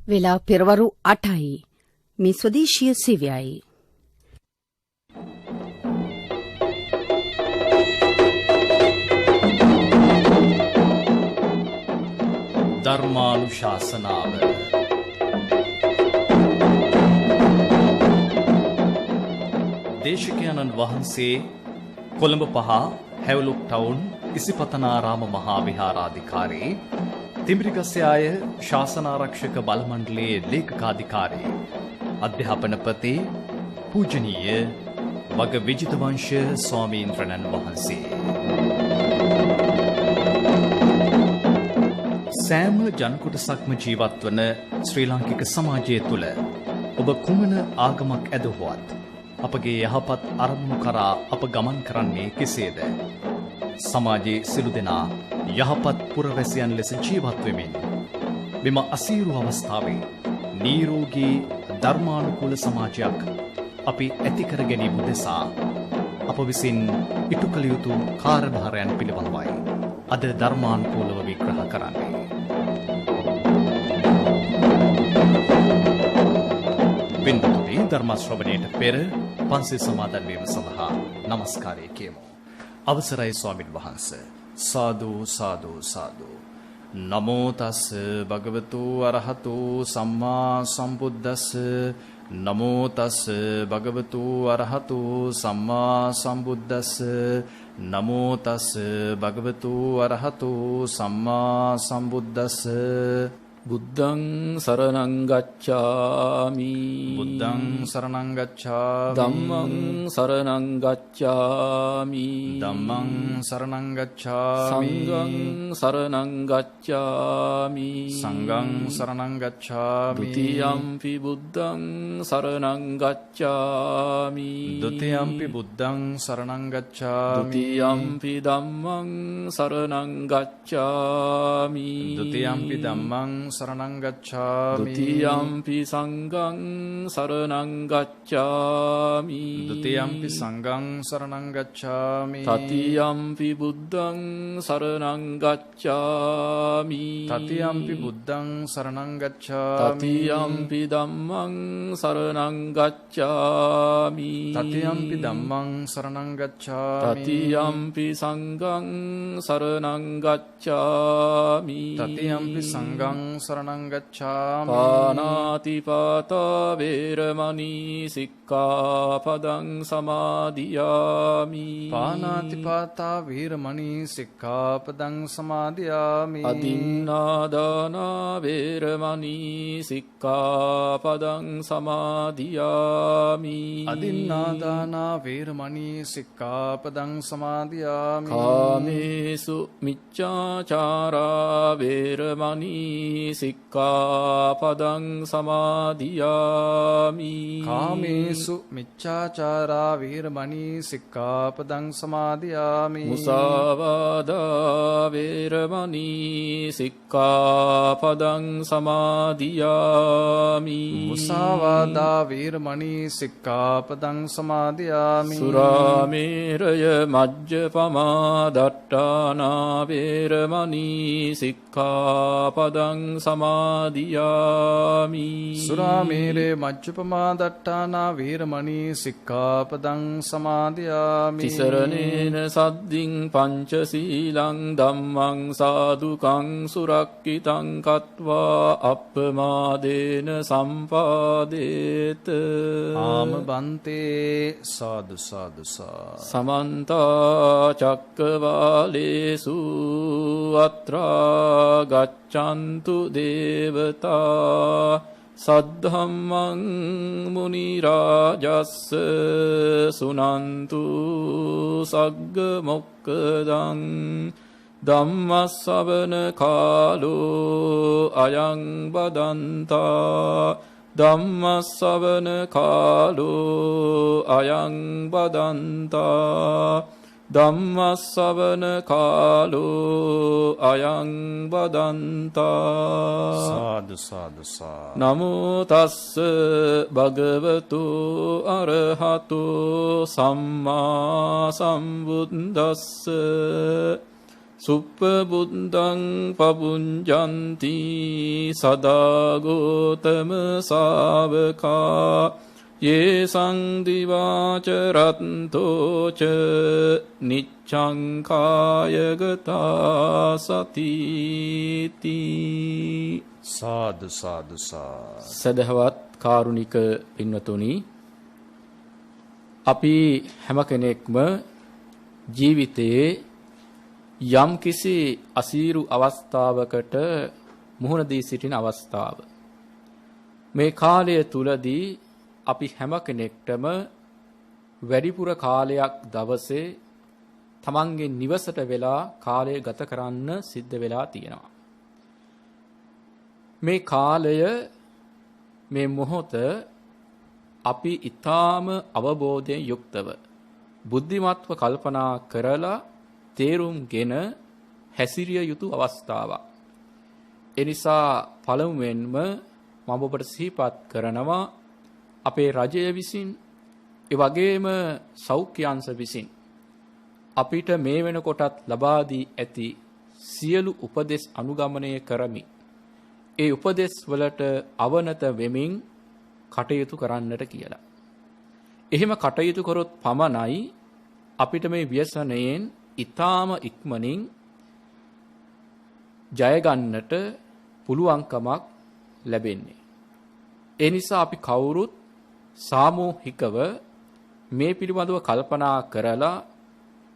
වෙලා පෙරවරු 8යි. මේ ස්වදේශීය සේවයයි. ධර්මානුශාසනාව දේශකයන්න් වහන්සේ කොළඹ 5 හැවලුක් ටවුන් ඉසිපතනාරාම මහා විහාරාධිකාරී තිඹිරිගස්සයාය ශාසනාරක්ෂක බල මණ්ඩලයේ ලේකකාධිකාරී අධ්‍යාපනපති පූජනීය වග විජිතවංශ ස්වාමීන්ද්‍රණන් වහන්සේ සෑම ජනකොටසක්ම ජීවත්වන ශ්‍රී ලාංකික සමාජය තුළ ඔබ කුමන ආගමක් ඇදහුවත් අපගේ යහපත් අරමුණු කරා අප ගමන් කරන්නේ කෙසේද? සමාජයේ සිළු දෙනා යහපත් පුරවැසියන් ලෙස ජීවත් වෙමින් මෙම අසීරු අවස්ථාවේ නිරෝගී ධර්මානුකූල සමාජයක් අපි ඇති කර ගැනීම උදෙසා අප විසින් ඉටු කළ යුතු කාර්යභාරයන් පිළිබඳවයි අද ධර්මානුකූලව විග්‍රහ කරන්නේ. පින්තුනි, ධර්ම ශ්‍රවණයට පෙර පන්සිල් සමාදන් වීම සඳහා নমස්කාරය කියමු. අවසරයි ස්වාමින් වහන්සේ. සාදු සාදු සාදු. නමෝ තස් භගවතු අරහතු සම්මා සම්බුද්දස්ස. නමෝ තස් භගවතු අරහතු සම්මා සම්බුද්දස්ස. නමෝ තස් භගවතු අරහතු සම්මා සම්බුද්දස්ස. බුද්ධං සරණං ගච්ඡාමි. බුද්ධං සරණං ගච්ඡාමි. ධම්මං සරණං ගච්ඡාමි. ධම්මං සරණං ගච්ඡාමි. සංඝං සරණං ගච්ඡාමි. සංඝං සරණං ගච්ඡාමි. ဒ ුතියම්පි බුද්ධං සරණං ගච්ඡාමි. ဒ ුතියම්පි බුද්ධං සරණං ගච්ඡාමි. ဒ ුතියම්පි ධම්මං සරණං ගච්ඡාමි. ဒ ුතියම්පි ධම්මං සරණං ගච්ඡාමි. ဒ ුතියම්පි සංඝං සරණං ගච්ඡාමි. ဒ ුතියම්පි සංඝං සරණං ගච්ඡාමි. තතියම්පි බුද්ධං සරණං ගච්ඡාමි. තතියම්පි බුද්ධං සරණං ගච්ඡාමි. තතියම්පි ධම්මං සරණං ගච්ඡාමි. තතියම්පි ධම්මං සරණං ගච්ඡාමි. තතියම්පි සංඝං සරණං ගච්ඡාමි. තතියම්පි සංඝං සරණං ගච්ඡාමි. පානාති පාතා වේරමණී සික්ඛාපදං සමාදියාමි. පානාති පාතා වේරමණී සික්ඛාපදං සමාදියාමි. අදින්නාදාන වේරමණී සික්ඛාපදං සමාදියාමි. අදින්නාදාන වේරමණී සික්ඛාපදං සමාදියාමි. කාමේසු මිච්ඡාචාරා වේරමණී සික්ඛාපදං සමාදියාමි. කාමේසු මිච්ඡාචාරා වේරමණී සික්ඛාපදං සමාදියාමි. මුසාවාදා වේරමණී සික්ඛාපදං සමාදියාමි. මුසාවාදා වේරමණී සික්ඛාපදං සමාදියාමි. සුරාමේරය මජ්ජපමා දට්ඨානා වේරමණී සික්ඛාපදං සමාදියාමි. සුරාමේරේ මජ්ජපමා දට්ඨානා වේරමණී සික්ඛාපදං සමාදියාමි. තිසරණේන සද්දින් පංචශීලං ධම්මං සාදුකං සුරක්ඛිතං කତ୍වා අප්පමාදේන සම්පාදේත. ආම බන්තේ සාදු සාදු සා. සමන්ත චක්කවාලේසු අත්‍රා ගච්ඡන්තු දේවතා සද්ධම්මං මුනි රාජස්ස සුනන්තු සග්ග මොක්ඛදං ධම්මස්සවන කාලෝ අයං බදන්තා. ධම්මස්සවන කාලෝ අයං බදන්තා. ධම්මස්සවන කාලෝ අයං බදන්තා. සාදු සාදු සා. නමෝ තස්ස භගවතු අරහතු සම්මා සම්බුද්දස්ස. සුප්පබුද්ධං පබුඤ්ජන්ති සදා ගෝතම ශාවකා යේ සංදිවාච රත්තෝච නිච්ඡං කායගතා සතිති. සාදු සාදු සාදු. සදහවත් කාරුණික පින්වතුනි, අපි හැම කෙනෙක්ම ජීවිතයේ යම් කිසි අසීරු අවස්ථාවකට මුහුණ දී සිටින අවස්ථාව. මේ කාලය තුලදී අපි හැම කෙනෙක්ටම වැඩිපුර කාලයක් දවසේ තමන්ගේ නිවසට වෙලා කාලය ගත කරන්න සිද්ධ වෙලා තියෙනවා. මේ කාලය, මේ මොහොත අපි ඊටාම අවබෝධයෙන් යුක්තව බුද්ධිමත්ව කල්පනා කරලා තේරුම්ගෙන හැසිරිය යුතු අවස්ථාවක්. ඒ නිසා පළමුවෙන්ම මම ඔබට සිහිපත් කරනවා අපේ රජය විසින්, ඒ වගේම සෞඛ්‍ය අංශ විසින් අපිට මේ වෙනකොටත් ලබා දී ඇති සියලු උපදෙස් අනුගමනය කරමි. ඒ උපදෙස් වලට අවනත වෙමින් කටයුතු කරන්නට කියලා. එහෙම කටයුතු කරොත් පමණයි අපිට මේ ව්‍යසනයෙන් ඊටාම ඉක්මනින් ජය ගන්නට පුළුවන්කමක් ලැබෙන්නේ. ඒ නිසා අපි කවුරුත් සාමූහිකව මේ පිළිබඳව කල්පනා කරලා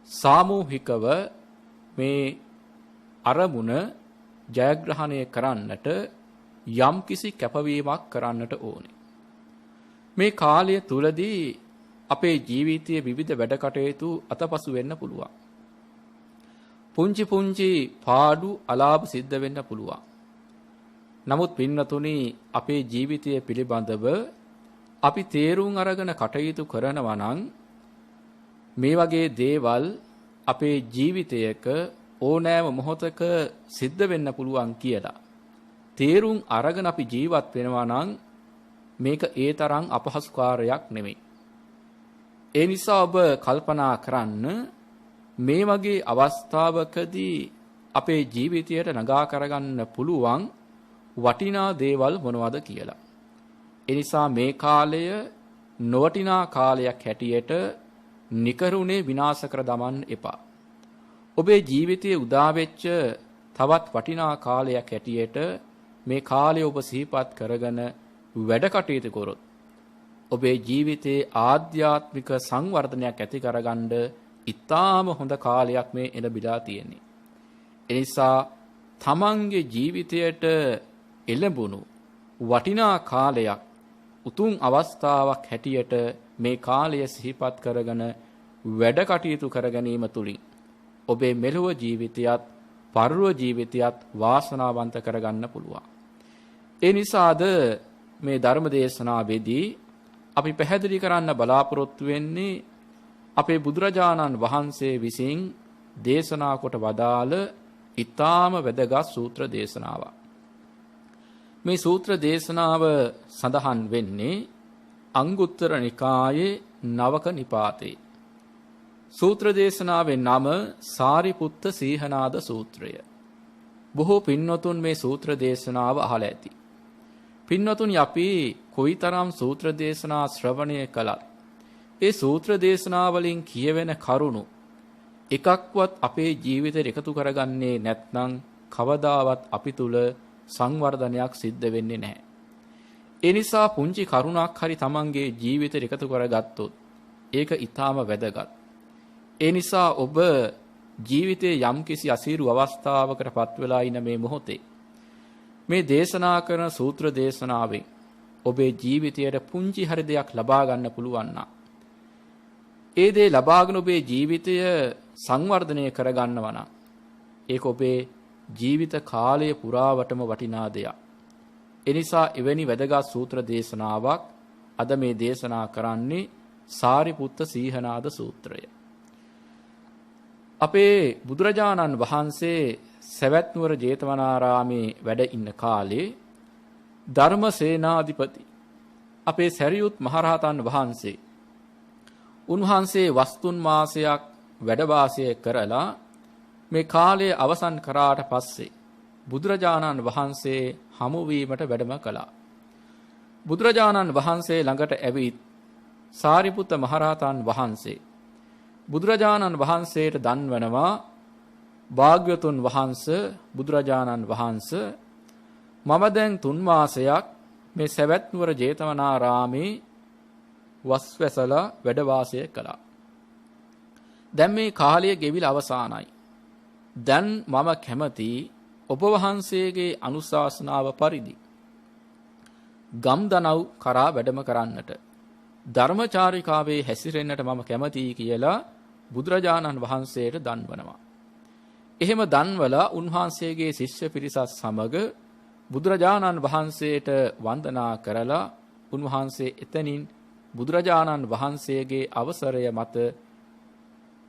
සාමූහිකව මේ අරමුණ ජයග්‍රහණය කරන්නට යම්කිසි කැපවීමක් කරන්නට ඕනේ. මේ කාලය තුලදී අපේ ජීවිතයේ විවිධ වැඩ කටයුතු අතපසු වෙන්න පුළුවන්. පුංචි පුංචි පාඩු අලාභ සිද්ධ වෙන්න පුළුවන්. නමුත් පින්නතුනි, අපේ ජීවිතය පිළිබඳව අපි තේරුම් අරගෙන කටයුතු කරනවා නම් මේ වගේ දේවල් අපේ ජීවිතයක ඕනෑම මොහොතක සිද්ධ වෙන්න පුළුවන් කියලා තේරුම් අරගෙන අපි ජීවත් වෙනවා නම් මේක ඒ තරම් අපහසු කාර්යයක් නෙමෙයි. ඒ නිසා ඔබ කල්පනා කරන්න, මේ වගේ අවස්ථාවකදී අපේ ජීවිතයට නගා කරගන්න පුළුවන් වටිනා දේවල් මොනවද කියලා. ඒ නිසා මේ කාලය නොවටිනා කාලයක් හැටියට නිකරුණේ විනාශ කර දමන්න එපා. ඔබේ ජීවිතයේ උදා වෙච්ච තවත් වටිනා කාලයක් හැටියට මේ කාලය ඔබ සිහිපත් කරගෙන වැඩ කටයුතු කරොත් ඔබේ ජීවිතයේ ආධ්‍යාත්මික සංවර්ධනයක් ඇති කරගන්න ඉතාම හොඳ කාලයක් මේ එළඹිලා තියෙන්නේ. ඒ නිසා තමන්ගේ ජීවිතයට එළඹුණු වටිනා කාලයක්, උතුම් අවස්ථාවක් හැටියට මේ කාලය සිහිපත් කරගෙන වැඩ කටයුතු කර ගැනීම තුලින් ඔබේ මෙලොව ජීවිතයත් පරලොව ජීවිතයත් වාසනාවන්ත කරගන්න පුළුවන්. ඒ නිසාද මේ ධර්ම දේශනාවේදී අපි පැහැදිලි කරන්න බලාපොරොත්තු වෙන්නේ අපේ බුදුරජාණන් වහන්සේ විසින් දේශනා කොට වදාළ ඊටාම වැදගත් සූත්‍ර දේශනාවක්. මේ සූත්‍ර දේශනාව සඳහන් වෙන්නේ අංගුත්තර නිකායේ නවක නිපාතේ. සූත්‍ර දේශනාවේ නම සාරිපුත්ත සීහනාද සූත්‍රය. බොහෝ පින්වතුන් මේ සූත්‍ර දේශනාව අහලා ඇති. පින්වතුනි, අපි කොයිතරම් සූත්‍ර දේශනා ශ්‍රවණය කළත් ඒ සූත්‍ර දේශනා වලින් කියවෙන කරුණු එකක්වත් අපේ ජීවිතයට එකතු කරගන්නේ නැත්නම් කවදාවත් අපි තුල සංවර්ධනයක් සිද්ධ වෙන්නේ නැහැ. ඒ නිසා පුංචි කරුණක් හරි තමන්ගේ ජීවිතයට එකතු කරගත්තොත් ඒක ඊටාම වැදගත්. ඒ නිසා ඔබ ජීවිතයේ යම්කිසි අසීරු අවස්ථාවකටපත් වෙලා ඉන මේ මොහොතේ මේ දේශනා කරන සූත්‍ර දේශනාවෙන් ඔබේ ජීවිතයට පුංචි හරි දෙයක් ලබා ගන්න පුළුවන් නම් ඒ දේ ලබාගෙන ඔබේ ජීවිතය සංවර්ධනය කරගන්නවා නම් ඒක ඔබේ ජීවිත කාලය පුරාවටම වටිනා දෙයක්. ඒ නිසා එවැනි වැදගත් සූත්‍ර දේශනාවක් අද මේ දේශනා කරන්නේ සාරිපුත්ත සීහනාද සූත්‍රය. අපේ බුදුරජාණන් වහන්සේ සවැත් නුවර ජේතවනාරාමේ වැඩ ඉන්න කාලේ ධර්මසේනාධිපති අපේ සැරියුත් මහරහතන් වහන්සේ උන්වහන්සේ වස්තුන් මාසයක් වැඩ වාසය කරලා මේ කාලය අවසන් කරාට පස්සේ බුදුරජාණන් වහන්සේ හමු වීමට වැඩම කළා. බුදුරජාණන් වහන්සේ ළඟට ඇවිත් සාරිපුත්ත මහරහතන් වහන්සේ බුදුරජාණන් වහන්සේට දන්වනවා, භාග්‍යවතුන් වහන්සේ බුදුරජාණන් වහන්සේ මම දැන් 3 මාසයක් මේ සවැත් නුවර ජේතවනාරාමේ වස්වැසලා වැඩ වාසය කළා. දැන් මේ කාලය ගෙවිලා අවසానයි. දැන් මම කැමති ඔබ වහන්සේගේ අනුශාසනාව පරිදි ගම්දනව් කරා වැඩම කරන්නට, ධර්මචාරිකාවේ හැසිරෙන්නට මම කැමතියි කියලා බුදුරජාණන් වහන්සේට දන්වනවා. එහෙම දන්වලා උන්වහන්සේගේ ශිෂ්‍ය පිරිසත් සමග බුදුරජාණන් වහන්සේට වන්දනා කරලා උන්වහන්සේ එතනින් බුදුරජාණන් වහන්සේගේ අවසරය මත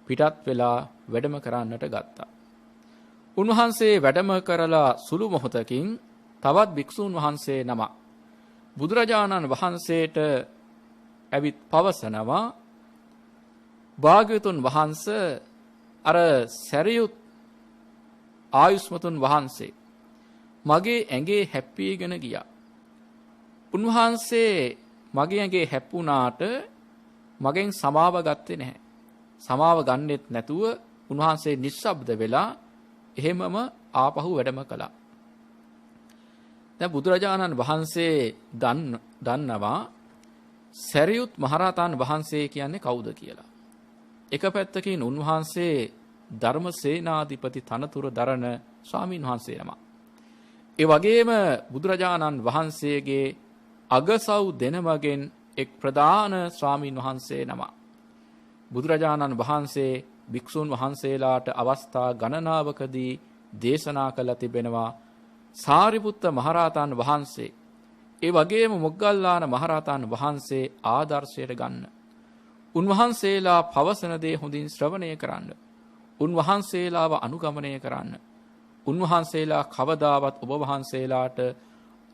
පිටත් වෙලා වැඩම කරන්නට ගත්තා. උන්වහන්සේ වැඩම කරලා සුළු මොහොතකින් තවත් භික්ෂූන් වහන්සේ නම බුදුරජාණන් වහන්සේට ඇවිත් පවසනවා, භාග්‍යවතුන් වහන්සේ අර සැරියුත් ආයුෂ්මතුන් වහන්සේ මගේ ඇඟේ හැප්පීගෙන ගියා. උන්වහන්සේ මගේ ඇඟේ හැප්පුණාට මගෙන් සමාව ගත්තේ නැහැ. සමාව ගන්නෙත් නැතුව උන්වහන්සේ නිශ්ශබ්ද වෙලා එහෙමම ආපහු වැඩම කළා. දැන් බුදුරජාණන් වහන්සේ දන්නවා සැරියුත් මහරහතන් වහන්සේ කියන්නේ කවුද කියලා. එක පැත්තකින් උන්වහන්සේ ධර්මසේනාධිපති තනතුර දරන ස්වාමීන් වහන්සේ නම. ඒ වගේම බුදුරජාණන් වහන්සේගේ අගසව් දෙනමගෙන් එක් ප්‍රධාන ස්වාමීන් වහන්සේ නම. බුදුරජාණන් වහන්සේ භික්ෂුන් වහන්සේලාට අවස්ථා ගණනාවකදී දේශනා කළ තිබෙනවා, සාරිපුත්ත මහරහතන් වහන්සේ ඒ වගේම මොග්ගල්ලාන මහරහතන් වහන්සේ ආදර්ශයට ගන්න. උන්වහන්සේලා පවසන දේ හොඳින් ශ්‍රවණය කරන්න. උන්වහන්සේලාව අනුගමනය කරන්න. උන්වහන්සේලා කවදාවත් ඔබ වහන්සේලාට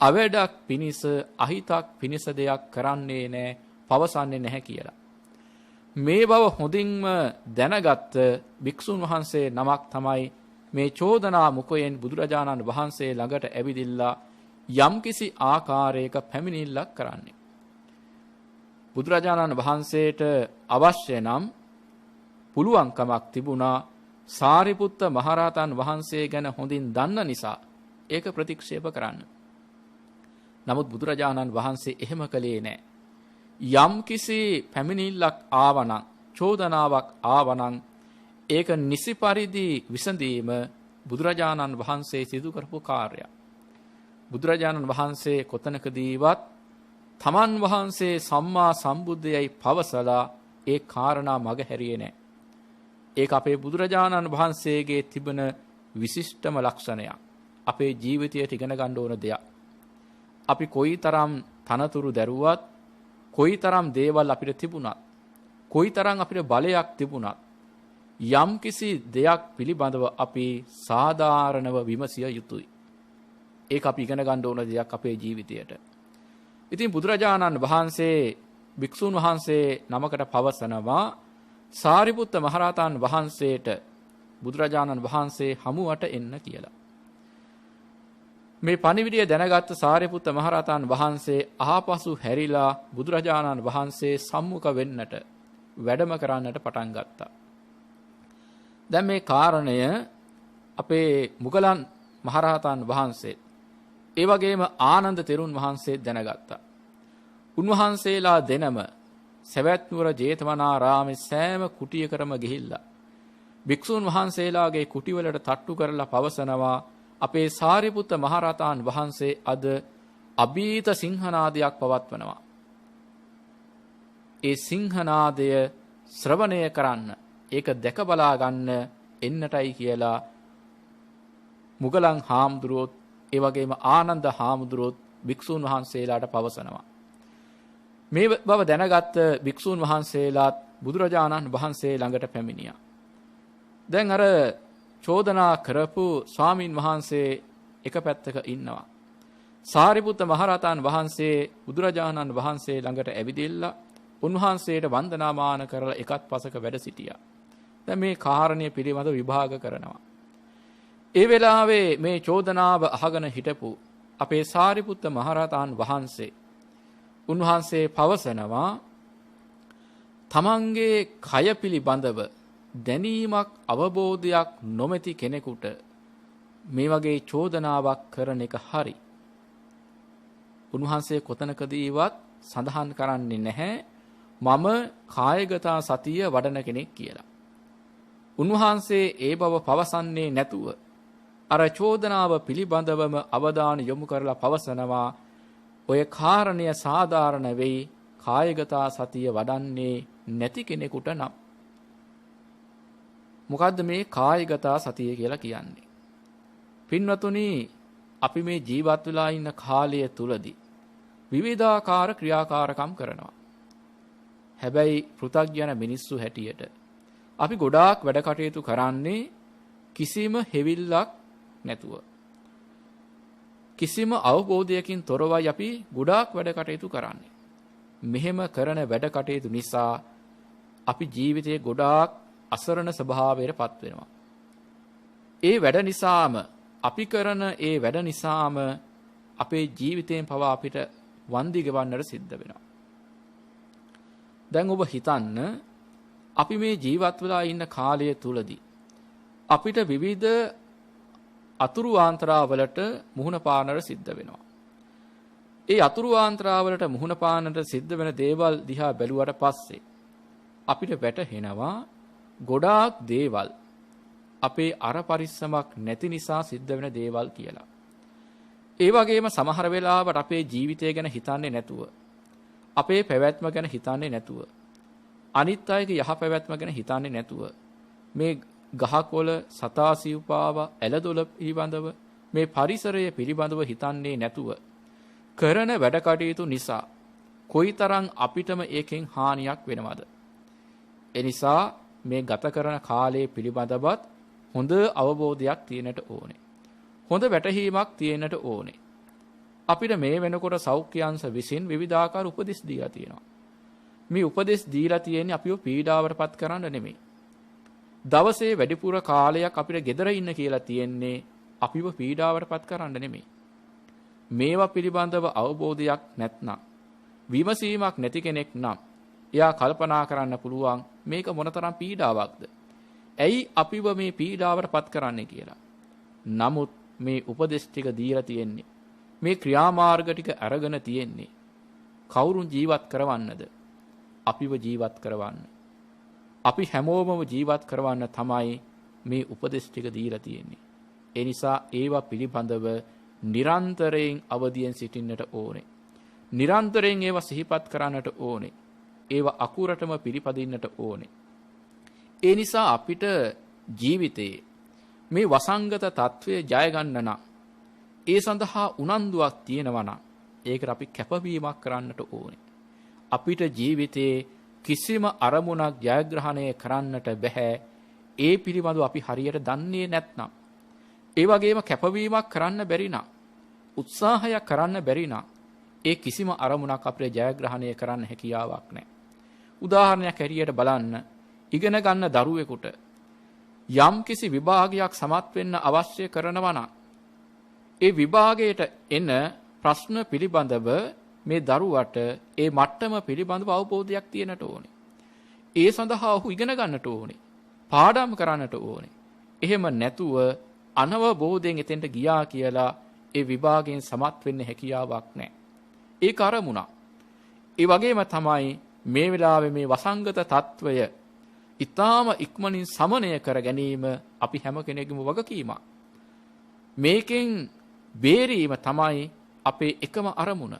අවැඩක් පිණිස අහිතක් පිණිස දෙයක් කරන්නේ නැහැ, පවසන්නේ නැහැ කියලා. මේ බව හොඳින්ම දැනගත් භික්ෂුන් වහන්සේ නමක් තමයි මේ චෝදනා මුඛයෙන් බුදුරජාණන් වහන්සේ ළඟට ඇවිදිලා යම්කිසි ආකාරයක පැමිණිල්ලක් කරන්නේ. බුදුරජාණන් වහන්සේට අවශ්‍ය නම් පුළුවන්කමක් තිබුණා සාරිපුත්ත මහරහතන් වහන්සේ ගැන හොඳින් දන්න නිසා ඒක ප්‍රතික්ෂේප කරන්න. නමුත් බුදුරජාණන් වහන්සේ එහෙම කළේ නැහැ. යම්කිසි පැමිණිල්ලක් ආවනම්, චෝදනාවක් ආවනම් ඒක නිසි පරිදි විසඳීම බුදුරජාණන් වහන්සේ සිදු කරපු කාර්යයක්. බුදුරජාණන් වහන්සේ කොතනකදීවත් තමන් වහන්සේ සම්මා සම්බුද්ධයයි පවසලා ඒ කාරණා මග හැරියේ නැහැ. ඒක අපේ බුදුරජාණන් වහන්සේගේ තිබෙන විශිෂ්ටම ලක්ෂණයක්. අපේ ජීවිතයට ඉගෙන ගන්න ඕන දෙයක්. අපි කොයිතරම් තනතුරු දැරුවත්, කොයිතරම් දේවල් අපිට තිබුණත්, කොයිතරම් අපිට බලයක් තිබුණත්, යම්කිසි දෙයක් පිළිබඳව අපි සාධාරණව විමසිය යුතුයි. ඒක අපි ඉගෙන ගන්න ඕන දෙයක් අපේ ජීවිතයට. ඉතින් බුදුරජාණන් වහන්සේ භික්ෂුන් වහන්සේ නමකට පවසනවා, සාරිපුත්ත මහරහතන් වහන්සේට බුදුරජාණන් වහන්සේ හමුවට එන්න කියලා. මේ පණිවිඩය දැනගත් සාරිපුත්ත මහරහතන් වහන්සේ ආපසු හැරිලා බුදුරජාණන් වහන්සේ සම්මුඛ වෙන්නට වැඩම කරන්නට පටන් ගත්තා. දැන් මේ කාරණය අපේ මුගලන් මහරහතන් වහන්සේ ඒ වගේම ආනන්ද තෙරුන් වහන්සේ දැනගත්තා. උන්වහන්සේලා දෙනම සවැත් නුවර ජේතවනාරාමේ සෑම කුටියකටම ගිහිල්ලා භික්ෂුන් වහන්සේලාගේ කුටිවලට තට්ටු කරලා පවසනවා, අපේ සාරිපුත්ත මහරහතන් වහන්සේ අද අභීත සිංහනාදයක් පවත්වනවා. ඒ සිංහනාදය ශ්‍රවණය කරන්න, ඒක දැක බලා ගන්න එන්නටයි කියලා මුගලන් හාමුදුරුවොත් ඒ වගේම ආනන්ද හාමුදුරුවොත් භික්ෂුන් වහන්සේලාට පවසනවා. මේ බව දැනගත් භික්ෂුන් වහන්සේලාත් බුදුරජාණන් වහන්සේ ළඟට පැමිණියා. දැන් අර චෝදනා කරපු ස්වාමින් වහන්සේ එක පැත්තක ඉන්නවා. සාරිපුත්ත මහරහතන් වහන්සේ බුදුරජාණන් වහන්සේ ළඟට ඇවිදින්න උන්වහන්සේට වන්දනාමාන කරලා එකත් පසක වැඩ සිටියා. දැන් මේ කාරණය පිළිබඳව විභාග කරනවා. ඒ වෙලාවේ මේ චෝදනාව අහගෙන හිටපු අපේ සාරිපුත්ත මහරහතන් වහන්සේ උන්වහන්සේ පවසනවා තමන්ගේ කය පිළිබඳව දැනීමක් අවබෝධයක් නොමැති කෙනෙකුට මේ වගේ චෝදනාවක් කරන එක හරි. උන්වහන්සේ කොතනකදීවත් සඳහන් කරන්නේ නැහැ මම කායගත සතිය වඩන කෙනෙක් කියලා. උන්වහන්සේ ඒ බව පවසන්නේ නැතුව අර චෝදනාව පිළිබඳවම අවධානය යොමු කරලා පවසනවා ඔය කාරණය සාධාරණ වෙයි කායගත සතිය වඩන්නේ නැති කෙනෙකුට නම්. මොකද්ද මේ කායගත සතිය කියලා කියන්නේ? පින්වතුනි, අපි මේ ජීවත් වෙලා ඉන්න කාලය තුලදී විවිධාකාර ක්‍රියාකාරකම් කරනවා. හැබැයි පෘථග්ජන මිනිස්සු හැටියට අපි ගොඩාක් වැඩ කටයුතු කරන්නේ කිසිම හෙවිල්ලක් නැතුව. කිසිම අවබෝධයකින් තොරවයි අපි ගොඩාක් වැඩ කටයුතු කරන්නේ. මෙහෙම කරන වැඩ කටයුතු නිසා අපි ජීවිතයේ ගොඩාක් අසරණ ස්වභාවයට පත් වෙනවා. ඒ වැඩ නිසාම අපි කරන ඒ වැඩ නිසාම අපේ ජීවිතයෙන් පවා අපිට වන්දි ගෙවන්නට සිද්ධ වෙනවා. දැන් ඔබ හිතන්න අපි මේ ජීවත් වෙලා ඉන්න කාලය තුලදී අපිට විවිධ අතුරු ආන්තරාවලට මුහුණ පානට සිද්ධ වෙනවා. ඒ අතුරු ආන්තරාවලට මුහුණ පානට සිද්ධ වෙන දේවල් දිහා බැලුවට පස්සේ අපිට වැටහෙනවා ගොඩාක් දේවල් අපේ අර පරිස්සමක් නැති නිසා සිද්ධ වෙන දේවල් කියලා. ඒ වගේම සමහර වෙලාවට අපේ ජීවිතය ගැන හිතන්නේ නැතුව, අපේ පැවැත්ම ගැන හිතන්නේ නැතුව, අනිත් අයගේ යහපැවැත්ම ගැන හිතන්නේ නැතුව මේ ගහකොළ සතා සිව්පාව ඇලදොල පිළිබඳව මේ පරිසරය පිළිබඳව හිතන්නේ නැතුව කරන වැඩ කටයුතු නිසා කොයිතරම් අපිටම ඒකෙන් හානියක් වෙනවද? ඒ නිසා මේ ගත කරන කාලයේ පිළිබඳවත් හොඳ අවබෝධයක් තියෙන්නට ඕනේ. හොඳ වැටහීමක් තියෙන්නට ඕනේ. අපිට මේ වෙනකොට සෞඛ්‍යංශ විසින් විවිධාකාර උපදෙස් දීලා තියෙනවා. මේ උපදෙස් දීලා තියෙන්නේ අපිව පීඩාවටපත් කරන්න නෙමෙයි. දවසේ වැඩිපුර කාලයක් අපිට gedara ඉන්න කියලා තියෙන්නේ අපිව පීඩාවටපත් කරන්න නෙමෙයි. මේවා පිළිබඳව අවබෝධයක් නැත්නම්, විමසීමක් නැති කෙනෙක් නම් එයා කල්පනා කරන්න පුළුවන් මේක මොනතරම් පීඩාවක්ද? ඇයි අපිව මේ පීඩාවටපත් කරන්නේ කියලා. නමුත් මේ උපදෙස් ටික දීලා තියෙන්නේ, මේ ක්‍රියාමාර්ග ටික අරගෙන තියෙන්නේ කවුරුන් ජීවත් කරවන්නද? අපිව ජීවත් කරවන්න. අපි හැමෝමම ජීවත් කරවන්න තමයි මේ උපදෙස් ටික දීලා තියෙන්නේ. ඒ නිසා ඒවා පිළිබඳව නිරන්තරයෙන් අවදියෙන් සිටින්නට ඕනේ. නිරන්තරයෙන් ඒවා සිහිපත් කරන්නට ඕනේ. ඒවා අකුරටම පිළිපදින්නට ඕනේ. ඒ නිසා අපිට ජීවිතයේ මේ වසංගත తත්වය ජය ගන්න නම්, ඒ සඳහා උනන්දුවක් තියෙනවා නම් ඒකට අපි කැපවීමක් කරන්නට ඕනේ. අපිට ජීවිතේ කිසිම අරමුණක් ජයග්‍රහණය කරන්නට බෑ ඒ පිළිබඳව අපි හරියට දන්නේ නැත්නම්. ඒ වගේම කැපවීමක් කරන්න බැරි නම්, උත්සාහයක් කරන්න බැරි නම් ඒ කිසිම අරමුණක් අපිට ජයග්‍රහණය කරන්න හැකියාවක් නැහැ. උදාහරණයක් හැටියට බලන්න, ඉගෙන ගන්න දරුවෙකුට යම් කිසි විභාගයක් සමත් වෙන්න අවශ්‍ය කරනවා නම් ඒ විභාගයට එන ප්‍රශ්න පිළිබඳව මේ දරුවට ඒ මට්ටම පිළිබඳව අවබෝධයක් තියෙන්නට ඕනේ. ඒ සඳහා ඔහු ඉගෙන ගන්නට ඕනේ. පාඩම් කරන්නට ඕනේ. එහෙම නැතුව අනවබෝධයෙන් එතෙන්ට ගියා කියලා ඒ විභාගයෙන් සමත් වෙන්න හැකියාවක් නැහැ. ඒක අරමුණක්. ඒ වගේම තමයි මේ වෙලාවේ මේ වසංගත తত্ত্বය ඊටාම ඉක්මනින් සමනය කර ගැනීම අපි හැම කෙනෙකුම වගකීමක්. මේකෙන් බේරීම තමයි අපේ එකම අරමුණ.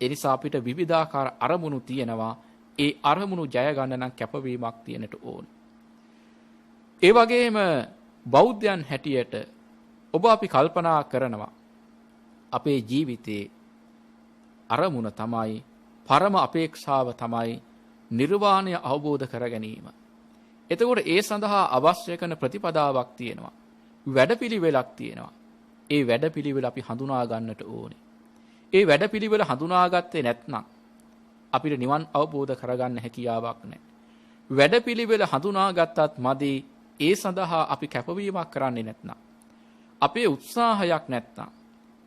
ඒ නිසා අපිට විවිධාකාර අරමුණු තියෙනවා. ඒ අරමුණු ජය ගන්න නම් කැපවීමක් තියෙන්නට ඕනේ. ඒ වගේම බෞද්ධයන් හැටියට ඔබ අපි කල්පනා කරනවා අපේ ජීවිතේ අරමුණ තමයි, පරම අපේක්ෂාව තමයි නිර්වාණය අවබෝධ කර ගැනීම. එතකොට ඒ සඳහා අවශ්‍ය කරන ප්‍රතිපදාවක් තියෙනවා. වැඩපිළිවෙලක් තියෙනවා. ඒ වැඩපිළිවෙල අපි හඳුනා ගන්නට ඕනේ. ඒ වැඩපිළිවෙල හඳුනාගත්තේ නැත්නම් අපිට නිවන් අවබෝධ කරගන්න හැකියාවක් නැහැ. වැඩපිළිවෙල හඳුනාගත්තත් මදි ඒ සඳහා අපි කැපවීමක් කරන්නේ නැත්නම්, අපේ උත්සාහයක් නැත්නම්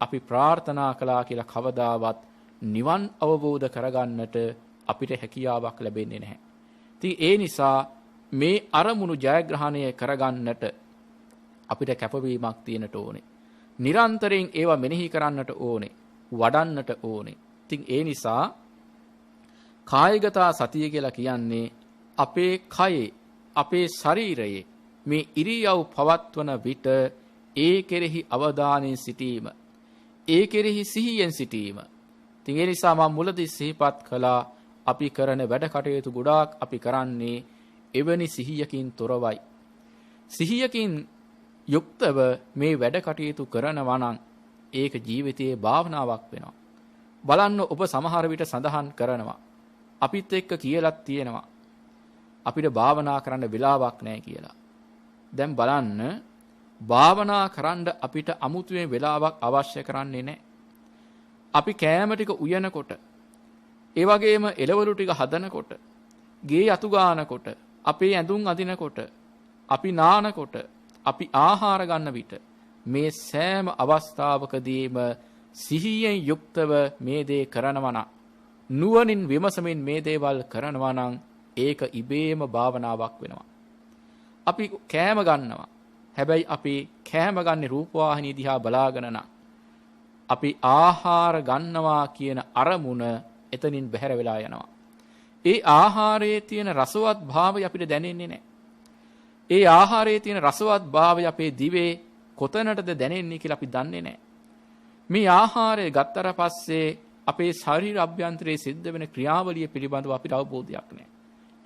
අපි ප්‍රාර්ථනා කළා කියලා කවදාවත් නිවන් අවබෝධ කරගන්නට අපිට හැකියාවක් ලැබෙන්නේ නැහැ. ඉතින් ඒ නිසා මේ අරමුණු ජයග්‍රහණය කරගන්නට අපිට කැපවීමක් තියෙනට ඕනේ. නිරන්තරයෙන් ඒවා මෙනෙහි කරන්නට ඕනේ. වඩන්නට ඕනේ. ඉතින් ඒ නිසා කායගත සතිය කියලා කියන්නේ අපේ කයේ, අපේ ශරීරයේ මේ ඉරියව් පවත්වන විට ඒ කෙරෙහි අවධානයෙන් සිටීම, ඒ කෙරෙහි සිහියෙන් සිටීම. ඉතින් ඒ නිසා මම මුලදී සිහිපත් කළා අපි කරන වැඩ කටයුතු ගොඩාක් අපි කරන්නේ එවැනි සිහියකින් තොරවයි. සිහියකින් යුක්තව මේ වැඩ කටයුතු කරනවා නම් ඒක ජීවිතයේ භාවනාවක් වෙනවා. බලන්න ඔබ සමහර විට සඳහන් කරනවා අපිත් එක්ක කියලාත් තියෙනවා අපිට භාවනා කරන්න වෙලාවක් නැහැ කියලා. දැන් බලන්න භාවනා කරන්න අපිට අමුතුවෙන් වෙලාවක් අවශ්‍ය කරන්නේ නැහැ. අපි කෑම ටික උයනකොට, ඒ වගේම එළවලු ටික හදනකොට, ගේ යතු ගන්නකොට, අපේ ඇඳුම් අඳිනකොට, අපි නානකොට, අපි ආහාර ගන්න විට මේ සෑම අවස්ථාවකදීම සිහියෙන් යුක්තව මේ දේ කරනවා නම්, නුවණින් විමසමින් මේ දේවල් කරනවා නම් ඒක ඉබේම භාවනාවක් වෙනවා. අපි කෑම ගන්නවා. හැබැයි අපි කෑම ගන්නේ රූපවාහිනිය දිහා බලාගෙන නම් අපි ආහාර ගන්නවා කියන අරමුණ එතනින් බැහැර වෙලා යනවා. ඒ ආහාරයේ තියෙන රසවත් භාවය අපිට දැනෙන්නේ නැහැ. ඒ ආහාරයේ තියෙන රසවත් භාවය අපේ දිවේ කොතැනටද දැනෙන්නේ කියලා අපි දන්නේ නැහැ. මේ ආහාරය ගත්තට පස්සේ අපේ ශරීර අභ්‍යන්තරයේ සිද්ධ වෙන ක්‍රියාවලිය පිළිබඳව අපිට අවබෝධයක් නැහැ.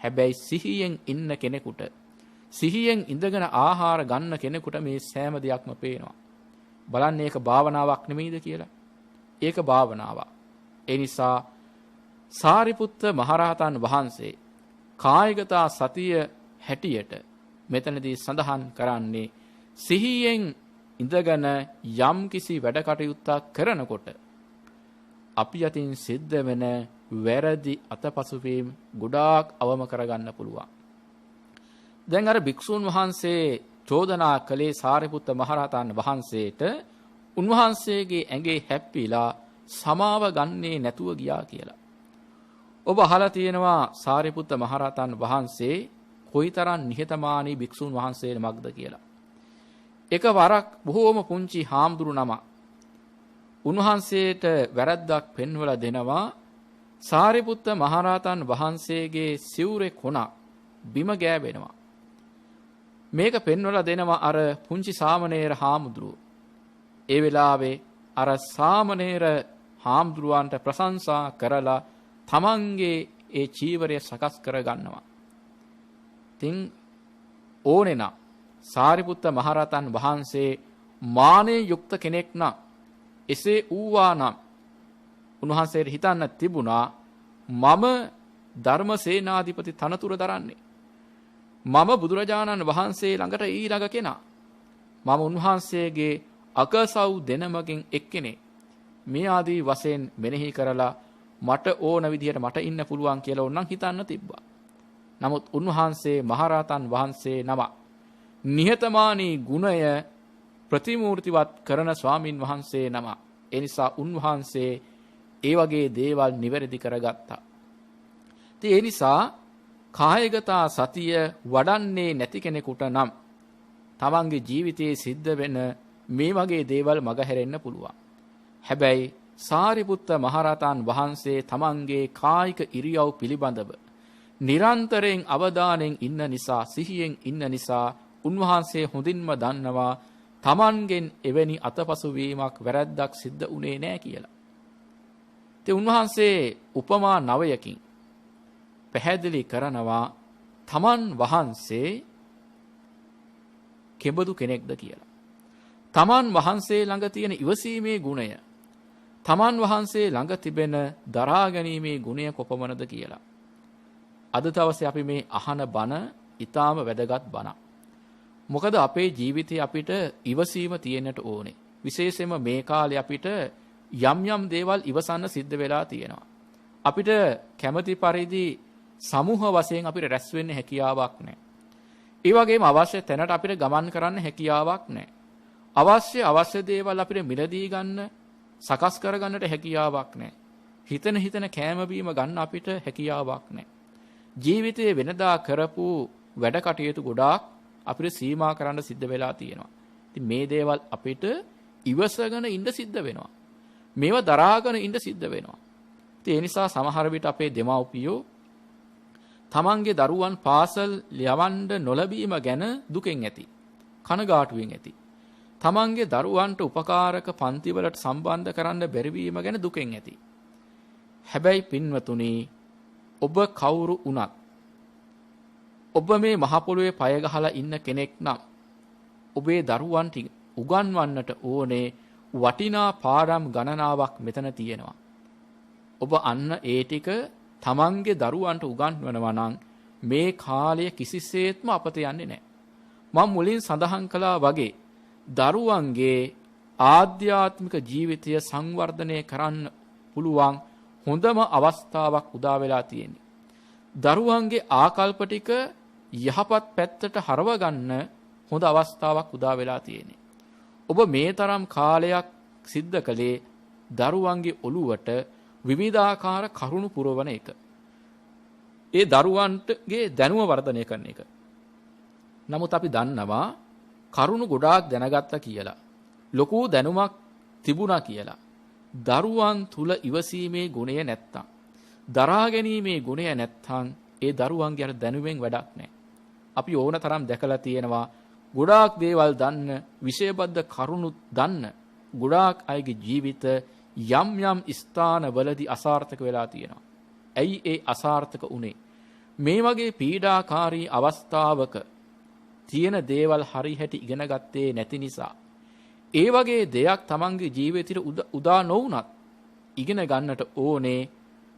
හැබැයි සිහියෙන් ඉන්න කෙනෙකුට, සිහියෙන් ඉඳගෙන ආහාර ගන්න කෙනෙකුට මේ සෑම දෙයක්ම පේනවා. බලන්න ඒක භාවනාවක් නෙමෙයිද කියලා. ඒක භාවනාවක්. ඒ නිසා සාරිපුත්ත මහරහතන් වහන්සේ කායගත සතිය හැටියට මෙතනදී සඳහන් කරන්නේ සිහියෙන් ඉඳගෙන යම් කිසි වැඩ කටයුත්තක් කරනකොට අපි අතින් සිද්ධ වෙන වැරදි අතපසුවීම් ගොඩාක් අවම කරගන්න පුළුවන්. දැන් අර භික්ෂුන් වහන්සේ චෝදනා කළේ සාරිපුත්ත මහරහතන් වහන්සේට උන්වහන්සේගේ ඇඟේ හැප්පිලා සමාව ගන්නේ නැතුව ගියා කියලා. ඔබ අහලා තියෙනවා සාරිපුත්ත මහරහතන් වහන්සේ කොයිතරම් නිහතමානී භික්ෂුන් වහන්සේ නමක්ද කියලා. එක වරක් බොහෝම පුංචි හාමුදුරු නම උන්වහන්සේට වැරද්දක් පෙන්වලා දෙනවා. සාරිපුත්ත මහරහතන් වහන්සේගේ සිවුරේ කොනක් බිම ගෑවෙනවා. මේක පෙන්වලා දෙනවා අර පුංචි සාමණේර හාමුදුරුවෝ. ඒ වෙලාවේ අර සාමණේර හාමුදුරුවන්ට ප්‍රශංසා කරලා තමන්ගේ ඒ චීවරය සකස් කර ගන්නවා. ඉතින් ඕනේ නම් සාරිපුත්ත මහරහතන් වහන්සේ මානෙ යුක්ත කෙනෙක් නම්, එසේ ඌවා නම් උන්වහන්සේට හිතන්න තිබුණා මම ධර්මසේනාධිපති තනතුර දරන්නේ, මම බුදුරජාණන් වහන්සේ ළඟට ඊළඟ කෙනා, මම උන්වහන්සේගේ අකසව් දෙනමකින් එක්කෙනෙක්, මේ ආදී වශයෙන් මෙනෙහි කරලා මට ඕන විදිහට මට ඉන්න පුළුවන් කියලා උන්නම් හිතන්න තිබ්බා. නමුත් උන්වහන්සේ මහරහතන් වහන්සේ නම නිහතමානී ගුණය ප්‍රතිමූර්තිවත් කරන ස්වාමින් වහන්සේ නම. ඒ නිසා උන්වහන්සේ ඒ වගේ දේවල් නිවැරදි කරගත්තා. ඉතින් ඒ නිසා කායගත සතිය වඩන්නේ නැති කෙනෙකුට නම් තමන්ගේ ජීවිතයේ සිද්ධ වෙන මේ වගේ දේවල් මගහැරෙන්න පුළුවන්. හැබැයි සාරිපුත්ත මහරහතන් වහන්සේ තමන්ගේ කායික ඉරියව් පිළිබඳව නිරන්තරයෙන් අවධානයෙන් ඉන්න නිසා, සිහියෙන් ඉන්න නිසා උන්වහන්සේ හොඳින්ම දන්නවා තමන්ගෙන් එවැනි අතපසුවීමක් වැරැද්දක් සිද්ධ වුණේ නැහැ කියලා. ඉතින් උන්වහන්සේ උපමා 9කින් පැහැදිලි කරනවා තමන් වහන්සේ කෙබඳු කෙනෙක්ද කියලා. තමන් වහන්සේ ළඟ තියෙන ඉවසීමේ ගුණය, තමන් වහන්සේ ළඟ තිබෙන දරා ගැනීමේ ගුණය කොපමණද කියලා. අද දවසේ අපි මේ අහන බණ ඊටාම වැදගත් බණක්. මොකද අපේ ජීවිතේ අපිට ඉවසීම තියෙන්නට ඕනේ. විශේෂයෙන්ම මේ කාලේ අපිට යම් යම් දේවල් ඉවසන්න සිද්ධ වෙලා තියෙනවා. අපිට කැමැති පරිදි සමූහ වශයෙන් අපිට රැස් වෙන්න හැකියාවක් නැහැ. ඒ වගේම අවශ්‍ය තැනට අපිට ගමන් කරන්න හැකියාවක් නැහැ. අවශ්‍ය දේවල් අපිට මිලදී ගන්න, සකස් කරගන්නට හැකියාවක් නැහැ. හිතන කෑම බීම ගන්න අපිට හැකියාවක් නැහැ. ජීවිතයේ වෙනදා කරපු වැඩ කටයුතු ගොඩාක් අපිට සීමා කරන්න සිද්ධ වෙලා තියෙනවා. ඉතින් මේ දේවල් අපිට ඉවසගෙන ඉඳ සිද්ධ වෙනවා. මේව දරාගෙන ඉඳ සිද්ධ වෙනවා. ඉතින් ඒ නිසා සමහර විට අපේ දෙමව්පියෝ තමන්ගේ දරුවන් පාසල් යවන්න නොලැබීම ගැන දුකෙන් ඇති. කනගාටුවෙන් ඇති. තමන්ගේ දරුවන්ට උපකාරක පන්තිවලට සම්බන්ධ කරන්න බැරි වීම ගැන දුකෙන් ඇති. හැබැයි පින්වතුනි, ඔබ කවුරු වුණත් ඔබ මේ මහ පොළොවේ පය ගහලා ඉන්න කෙනෙක් නම් ඔබේ දරුවන්ට උගන්වන්නට ඕනේ වටිනා පාඩම් ගණනාවක් මෙතන තියෙනවා. ඔබ අන්න ඒ ටික තමන්ගේ දරුවන්ට උගන්වනවා නම් මේ කාලය කිසිසේත්ම අපත යන්නේ නැහැ. මම මුලින් සඳහන් කළා වගේ දරුවන්ගේ ආධ්‍යාත්මික ජීවිතය සංවර්ධනය කරන්න පුළුවන් හොඳම අවස්ථාවක් උදා වෙලා තියෙන්නේ. දරුවන්ගේ ආකල්ප ටික යහපත් පැත්තට හරව ගන්න හොඳ අවස්ථාවක් උදා වෙලා තියෙන්නේ. ඔබ මේ තරම් කාලයක් සිද්ධ කළේ දරුවන්ගේ ඔළුවට විවිධාකාර කරුණු පුරවන එක. ඒ දරුවන්ටගේ දැනුම වර්ධනය කරන එක. නමුත් අපි දන්නවා කරුණු ගොඩාක් දැනගත්තා කියලා, ලොකු දැනුමක් තිබුණා කියලා දරුවන් තුල ඉවසීමේ ගුණය නැත්තම්, දරා ගැනීමේ ගුණය නැත්තම් ඒ දරුවන්ගේ අර දැනුමෙන් වැඩක් නැහැ. අපි ඕන තරම් දැකලා තියෙනවා ගොඩාක් දේවල් දන්න, විෂයබද්ධ කරුණු දන්න ගොඩාක් අයගේ ජීවිත යම් යම් ස්ථානවලදී අසාර්ථක වෙලා තියෙනවා. ඇයි ඒ අසාර්ථක උනේ? මේ වගේ පීඩාකාරී අවස්ථාවක තියෙන දේවල් හරි හැටි ඉගෙන ගත්තේ නැති නිසා. ඒ වගේ දෙයක් තමන්ගේ ජීවිතේට උදා නොවුනත් ඉගෙන ගන්නට ඕනේ.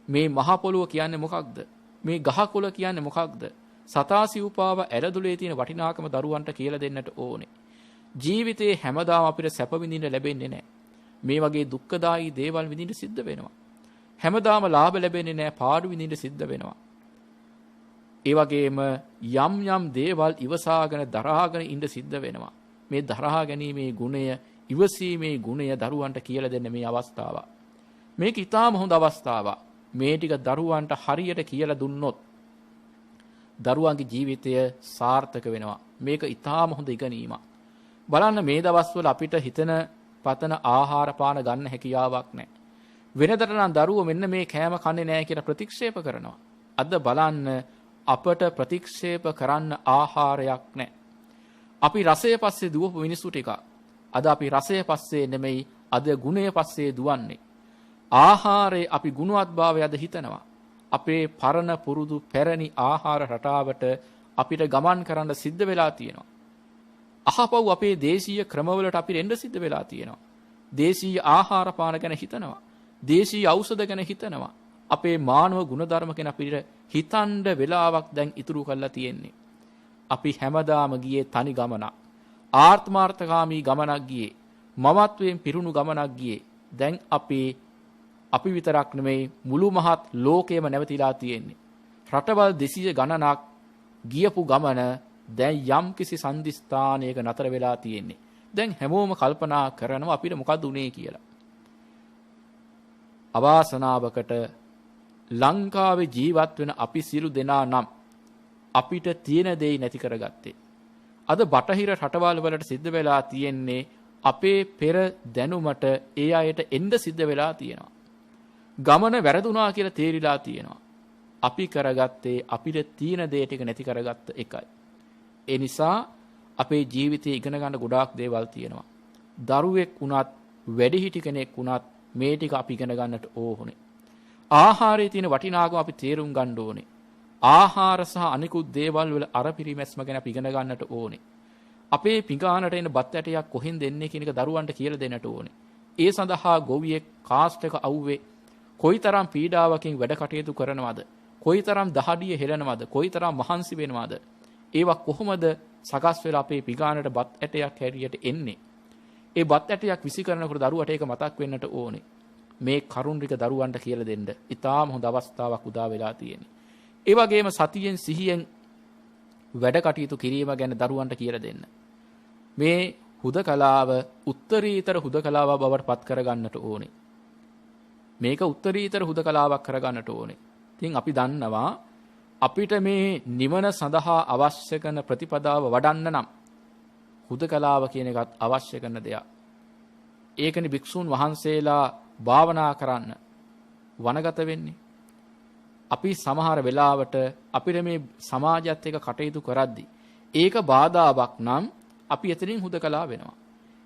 මේ මහ පොළොව කියන්නේ මොකක්ද? මේ ගහකොළ කියන්නේ මොකක්ද? සතාසිව්පාව ඇරදුලේ තියෙන වටිනාකම දරුවන්ට කියලා දෙන්නට ඕනේ. ජීවිතේ හැමදාම අපිට සැප විඳින්න ලැබෙන්නේ නැහැ. මේ වගේ දුක්ඛදායී දේවල් විඳින්න සිද්ධ වෙනවා. හැමදාම ලාභ ලැබෙන්නේ නැහැ, පාඩු විඳින්න සිද්ධ වෙනවා. ඒ වගේම යම් යම් දේවල් ඉවසාගෙන දරාගෙන ඉඳ සිද්ධ වෙනවා. මේ දරා ගැනීමේ ගුණය, ඉවසීමේ ගුණය දරුවන්ට කියලා දෙන්න මේ අවස්ථාව. මේක ඊටාම හොඳ අවස්ථාවක්. මේ ටික දරුවන්ට හරියට කියලා දුන්නොත් දරුවන්ගේ ජීවිතය සාර්ථක වෙනවා. මේක ඊටාම හොඳ ඉගෙනීමක්. බලන්න මේ දවස්වල අපිට හිතන පතන ආහාර පාන ගන්න හැකියාවක් නැහැ. වෙනදට නම් දරුවෝ මෙන්න මේ කෑම කන්නේ නැහැ කියලා ප්‍රතික්ෂේප කරනවා. අද බලන්න අපට ප්‍රතික්ෂේප කරන්න ආහාරයක් නැහැ. අපි රසය පස්සේ දුවපු මිනිස්සු ටික. අද අපි රසය පස්සේ නෙමෙයි, අද ගුණය පස්සේ දුවන්නේ. ආහාරයේ අපි ගුණවත්භාවය අද හිතනවා. අපේ පරණ පුරුදු පැරණි ආහාර රටාවට අපිට ගමන් කරන්න සිද්ධ වෙලා තියෙනවා. අහපව් අපේ දේශීය ක්‍රමවලට අපිට එන්න සිද්ධ වෙලා තියෙනවා. දේශීය ආහාර පාන ගැන හිතනවා. දේශීය ඖෂධ ගැන හිතනවා. අපේ මානව ගුණධර්ම ගැන අපිට හිතන්න වෙලාවක් දැන් ඉතුරු කරලා තියෙන්නේ. අපි හැමදාම ගියේ තනි ගමනක්. ආත්මාර්ථකාමී ගමනක් ගියේ. මමත්වයෙන් පිරුණු ගමනක් ගියේ. දැන් අපි විතරක් නෙමෙයි මුළු මහත් ලෝකයම නැවතිලා තියෙන්නේ. රටවල් 200 ගණනක් ගියපු ගමන දැන් යම් කිසි සංදිස්ථානයක නතර වෙලා තියෙන්නේ. දැන් හැමෝම කල්පනා කරනවා අපිට මොකද උනේ කියලා. අවාසනාවකට ලංකාවේ ජීවත් වෙන අපි සියලු දෙනා නම් අපිට තියෙන දේ නැති කරගත්තේ. අද බටහිර රටවල් වලට සිද්ධ වෙලා තියෙන්නේ අපේ පෙර දැනුමට ඒ අයට එන්න සිද්ධ වෙලා තියෙනවා. ගමන වැරදුනා කියලා තේරිලා තියෙනවා. අපි කරගත්තේ අපිට තියෙන දේ ටික නැති කරගත්ත එකයි. ඒ නිසා අපේ ජීවිතේ ඉගෙන ගන්න ගොඩාක් දේවල් තියෙනවා. දරුවෙක් වුණත් වැඩිහිටි කෙනෙක් වුණත් මේ ටික අපි ඉගෙන ගන්නට ඕනේ. ආහාරයේ තියෙන වටිනාකම අපි තේරුම් ගන්න ඕනේ. ආහාර සහ අනිකුත් දේවල් වල අර පිරිමැස්ම ගැන අපි ඉගෙන ගන්නට ඕනේ. අපේ පිඟානට එන බත් ඇටයක් කොහෙන්ද එන්නේ කියන එක දරුවන්ට කියලා දෙන්නට ඕනේ. ඒ සඳහා ගොවියෙක් කාස්ට් එක අවුවේ කොයිතරම් පීඩාවකින් වැඩ කටයුතු කරනවද? කොයිතරම් දහඩිය හෙලනවද? කොයිතරම් මහන්සි වෙනවද? ඒවා කොහොමද සකස් වෙලා අපේ පිඟානට බත් ඇටයක් හැරියට එන්නේ? ඒ බත් ඇටයක් විසි කරනකොට දරුවට ඒක මතක් වෙන්නට ඕනේ. මේ කරුණ ටික දරුවන්ට කියලා දෙන්න ඉතාම හොඳ අවස්ථාවක් උදා වෙලා තියෙන්නේ. ඒ වගේම සතියෙන් සිහියෙන් වැඩ කටයුතු කිරීම ගැන දරුවන්ට කියලා දෙන්න. මේ හුදකලාව උත්තරීතර හුදකලාව බවට පත් කරගන්නට ඕනේ. මේක උත්තරීතර හුදකලාවක් කරගන්නට ඕනේ. ඉතින් අපි දන්නවා අපිට මේ නිවන සඳහා අවශ්‍ය කරන ප්‍රතිපදාව වඩන්න නම් හුදකලාව කියන එකත් අවශ්‍ය කරන දෙයක්. ඒකනේ භික්ෂූන් වහන්සේලා භාවනා කරන්න වනගත වෙන්නේ. අපි සමහර වෙලාවට අපිට මේ සමාජයත් එක්ක කටයුතු කරද්දී ඒක බාධාවක් නම් අපි එතනින් හුදකලා වෙනවා.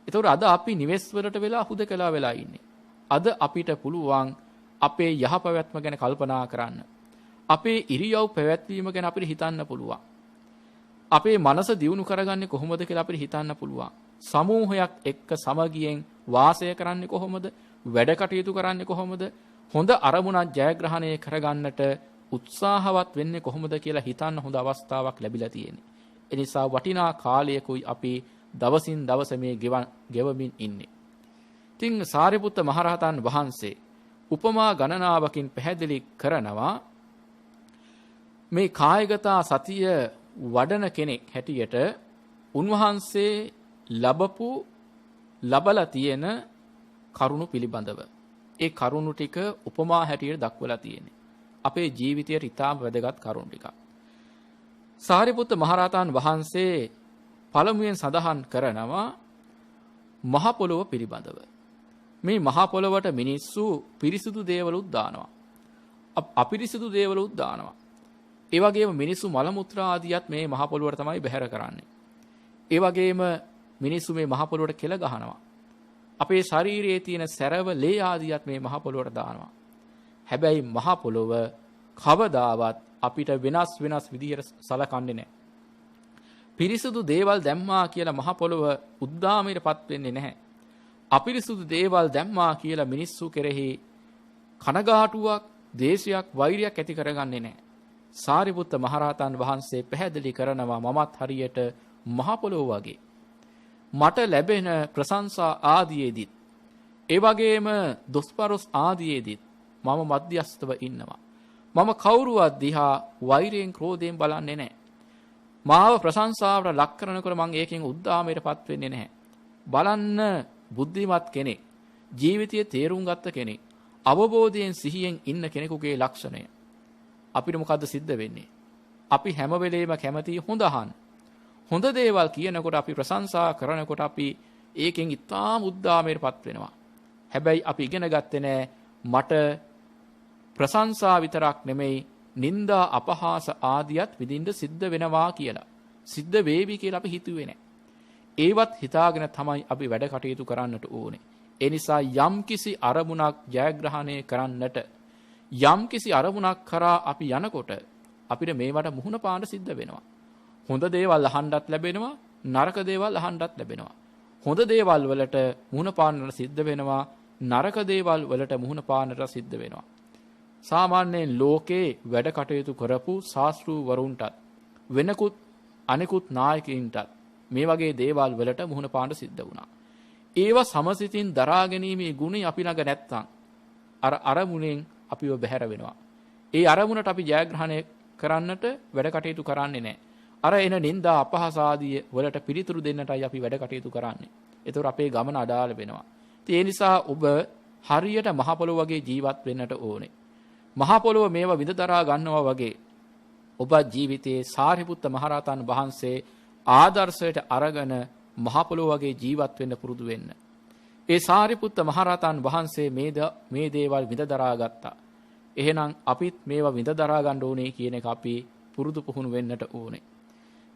ඒතකොට අද අපි නිවෙස් වලට වෙලා හුදකලා වෙලා ඉන්නේ. අද අපිට පුළුවන් අපේ යහපැවැත්ම ගැන කල්පනා කරන්න. අපේ ඉරියව් පැවැත්වීම ගැන අපිට හිතන්න පුළුවන්. අපේ මනස දියුණු කරගන්නේ කොහොමද කියලා අපිට හිතන්න පුළුවන්. සමූහයක් එක්ක සමගියෙන් වාසය කරන්නේ කොහොමද? වැඩ කටයුතු කරන්නේ කොහොමද? හොඳ අරමුණක් ජයග්‍රහණය කරගන්නට උත්සාහවත් වෙන්නේ කොහොමද කියලා හිතන්න හොඳ අවස්ථාවක් ලැබිලා තියෙන්නේ. ඒ නිසා වටිනා කාලයකුයි අපි දවසින් දවස මේ ගෙවමින් ඉන්නේ. ඉතින් සාරිපුත්ත මහරහතන් වහන්සේ උපමා ගණනාවකින් පැහැදිලි කරනවා මේ කායගත සතිය වඩන කෙනෙක් හැටියට උන්වහන්සේ ලබලා තියෙන කරුණු පිළිබඳව. ඒ කරුණු ටික උපමා හැටියට දක්වලා තියෙන්නේ. අපේ ජීවිතයට ඉතාම වැදගත් කරුණු ටික. සාරිපුත්ත මහරහතන් වහන්සේ පළමුවෙන් සඳහන් කරනවා මහ පොළොව පිළිබඳව. මේ මහ පොළොවට මිනිස්සු පිරිසිදු දේවලුත් දානවා. අපිරිසිදු දේවලුත් දානවා. ඒ වගේම මිනිස්සු මල මුත්‍රා ආදියත් මේ මහ පොළොවට තමයි බැහැර කරන්නේ. ඒ වගේම මිනිස්සු මේ මහ පොළොවට කෙල ගහනවා. අපේ ශරීරයේ තියෙන සැරව ලේ ආදියත් මේ මහ පොළොවට දානවා. හැබැයි මහ පොළොව කවදාවත් අපිට වෙනස් විදිහට සලකන්නේ නැහැ. පිරිසුදු දේවල් දැම්මා කියලා මහ පොළොව උද්දාමයටපත් වෙන්නේ නැහැ. අපිරිසුදු දේවල් දැම්මා කියලා මිනිස්සු කෙරෙහි කනගාටුවක්, දේශයක්, වෛරයක් ඇති කරගන්නේ නැහැ. සාරිපුත්ත මහරහතන් වහන්සේ පැහැදිලි කරනවා මමත් හරියට මහ පොළොව වගේ. මට ලැබෙන ප්‍රශංසා ආදීයේදීත් ඒ වගේම දොස්පරොස් ආදීයේදීත් මම මධ්‍යස්තව ඉන්නවා. මම කවුරුවත් දිහා වෛරයෙන් ක්‍රෝධයෙන් බලන්නේ නැහැ. මාව ප්‍රශංසාවට ලක් කරනකොට මම ඒකෙන් උද්දාමයටපත් වෙන්නේ නැහැ. බලන්න බුද්ධිමත් කෙනෙක්, ජීවිතයේ තේරුම් ගත්ත කෙනෙක්, අවබෝධයෙන් සිහියෙන් ඉන්න කෙනෙකුගේ ලක්ෂණය. අපිට මොකද්ද සිද්ධ වෙන්නේ? අපි හැම වෙලේම කැමති හොඳ අහන්න. හොඳ දේවල් කියනකොට අපි ප්‍රශංසා කරනකොට අපි ඒකෙන් ඉතාම උද්දාමයටපත් වෙනවා. හැබැයි අපි ඉගෙන ගත්තේ නැහැ මට ප්‍රශංසා විතරක් නෙමෙයි නිന്ദා අපහාස ආදියත් විඳින්න සිද්ධ වෙනවා කියලා. සිද්ධ වේවි කියලා අපි හිතුවේ නැහැ. ඒවත් හිතාගෙන තමයි අපි වැඩ කටයුතු කරන්නට ඕනේ. ඒ නිසා යම්කිසි අරමුණක් ජයග්‍රහණය කරන්නට යම්කිසි අරමුණක් කරා අපි යනකොට අපිට මේවට මුහුණ පාන්න සිද්ධ වෙනවා. හොඳ දේවල් අහන්නත් ලැබෙනවා, නරක දේවල් අහන්නත් ලැබෙනවා. හොඳ දේවල් වලට මුහුණ පාන්නට සිද්ධ වෙනවා, නරක දේවල් වලට මුහුණ පාන්නට සිද්ධ වෙනවා. සාමාන්‍යයෙන් ලෝකේ වැඩ කටයුතු කරපු ශාස්ත්‍රූවරුන්ටත් වෙනකුත් අනෙකුත් නායකයින්ටත් මේ වගේ දේවල් වලට මුහුණ පාන්න සිද්ධ වුණා. ඒවා සමසිතින් දරා ගැනීමේ ගුණය අපි ළඟ නැත්තම් අර අරමුණෙන් අපිව බැහැර වෙනවා. ඒ අරමුණට අපි ජයග්‍රහණය කරන්නට වැඩ කටයුතු කරන්නේ නැහැ. අර එන නිന്ദා අපහාස ආදී වලට පිළිතුරු දෙන්නටයි අපි වැඩ කටයුතු කරන්නේ. ඒතර අපේ ගමන අඩාල වෙනවා. ඒ නිසා ඔබ හරියට මහ පොළොව වගේ ජීවත් වෙන්නට ඕනේ. මහ පොළොව මේවා විඳ දරා ගන්නවා වගේ ඔබ ජීවිතයේ සාරිපුත්ත මහරහතන් වහන්සේ ආදර්ශයට අරගෙන මහ පොළොව වගේ ජීවත් වෙන්න පුරුදු වෙන්න. ඒ සාරිපුත්ත මහරහතන් වහන්සේ මේ දේවල් විඳ දරා ගත්තා. එහෙනම් අපිත් මේවා විඳ දරා ගන්න ඕනේ කියන එක අපි පුරුදු පුහුණු වෙන්නට ඕනේ.